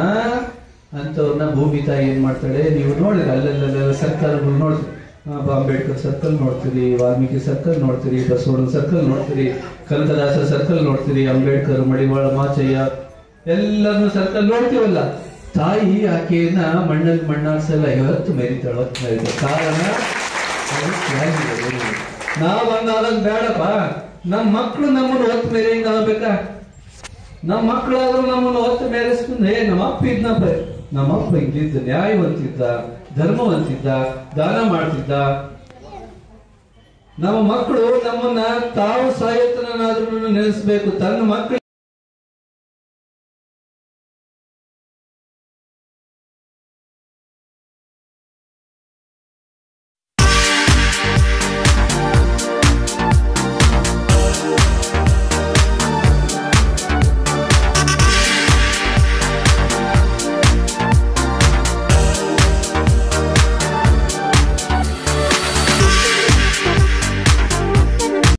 ಅಂತವ್ರನ್ನ ಭೂಮಿ ತಾಯಿ ಏನ್ ಮಾಡ್ತಾಳೆ? ನೀವು ನೋಡಿದ್ರೆ ಅಲ್ಲೆಲ್ಲ ಸರ್ಕಾರಗಳು ನೋಡ್ತೀರಿ, ಅಂಬೇಡ್ಕರ್ ಸರ್ಕಲ್ ನೋಡ್ತೀರಿ, ವಾಲ್ಮೀಕಿ ಸರ್ಕಲ್ ನೋಡ್ತೀರಿ, ಬಸವಣ್ಣ ಸರ್ಕಲ್ ನೋಡ್ತೀರಿ, ಕನಕದಾಸ ಸರ್ಕಲ್ ನೋಡ್ತೀರಿ, ಅಂಬೇಡ್ಕರ್, ಮಡಿವಾಳ ಮಾಚಯ್ಯ ಎಲ್ಲರನ್ನು ಸರ್ಕಲ್ ನೋಡ್ತೀವಲ್ಲ. ತಾಯಿ ಆಕೆಯನ್ನ ಮಣ್ಣಲ್ಲಿ ಮಣ್ಣಾಡ್ಸಲ್ಲ, ಹೊತ್ತು ಮೆರಿತಾಳೆ. ಕಾರಣ ನಾವ್ ಹಂಗಾಗದ್ ಬೇಡಪ್ಪ. ನಮ್ಮ ಮಕ್ಕಳು ನಮ್ಮನ್ನು ಹೊತ್ತು ಮೆರೆಯಿಂದ ಆಗ್ಬೇಕಾ? ನಮ್ಮ ಮಕ್ಕಳಾದ್ರೂ ನಮ್ಮನ್ನು ಹೊತ್ತು ಮೆರೆಸ್ಕೊಂಡ್ರೆ ನಮ್ಮ ಅಪ್ಪ ಇದ್ನಪ್ಪ, ನಮ್ಮಪ್ಪ ಇದ್ದಿದ್ದ ನ್ಯಾಯವಂತಿದ್ದ, ಧರ್ಮವಂತಿದ್ದ, ದಾನ ಮಾಡ್ತಿದ್ದ. ನಮ್ಮ ಮಕ್ಕಳು ನಮ್ಮನ್ನ ತಾವು ಸಾಯತನಾದ್ರೂ ನೆನೆಸ್ಬೇಕು. ತನ್ನ ಮಕ್ಕಳು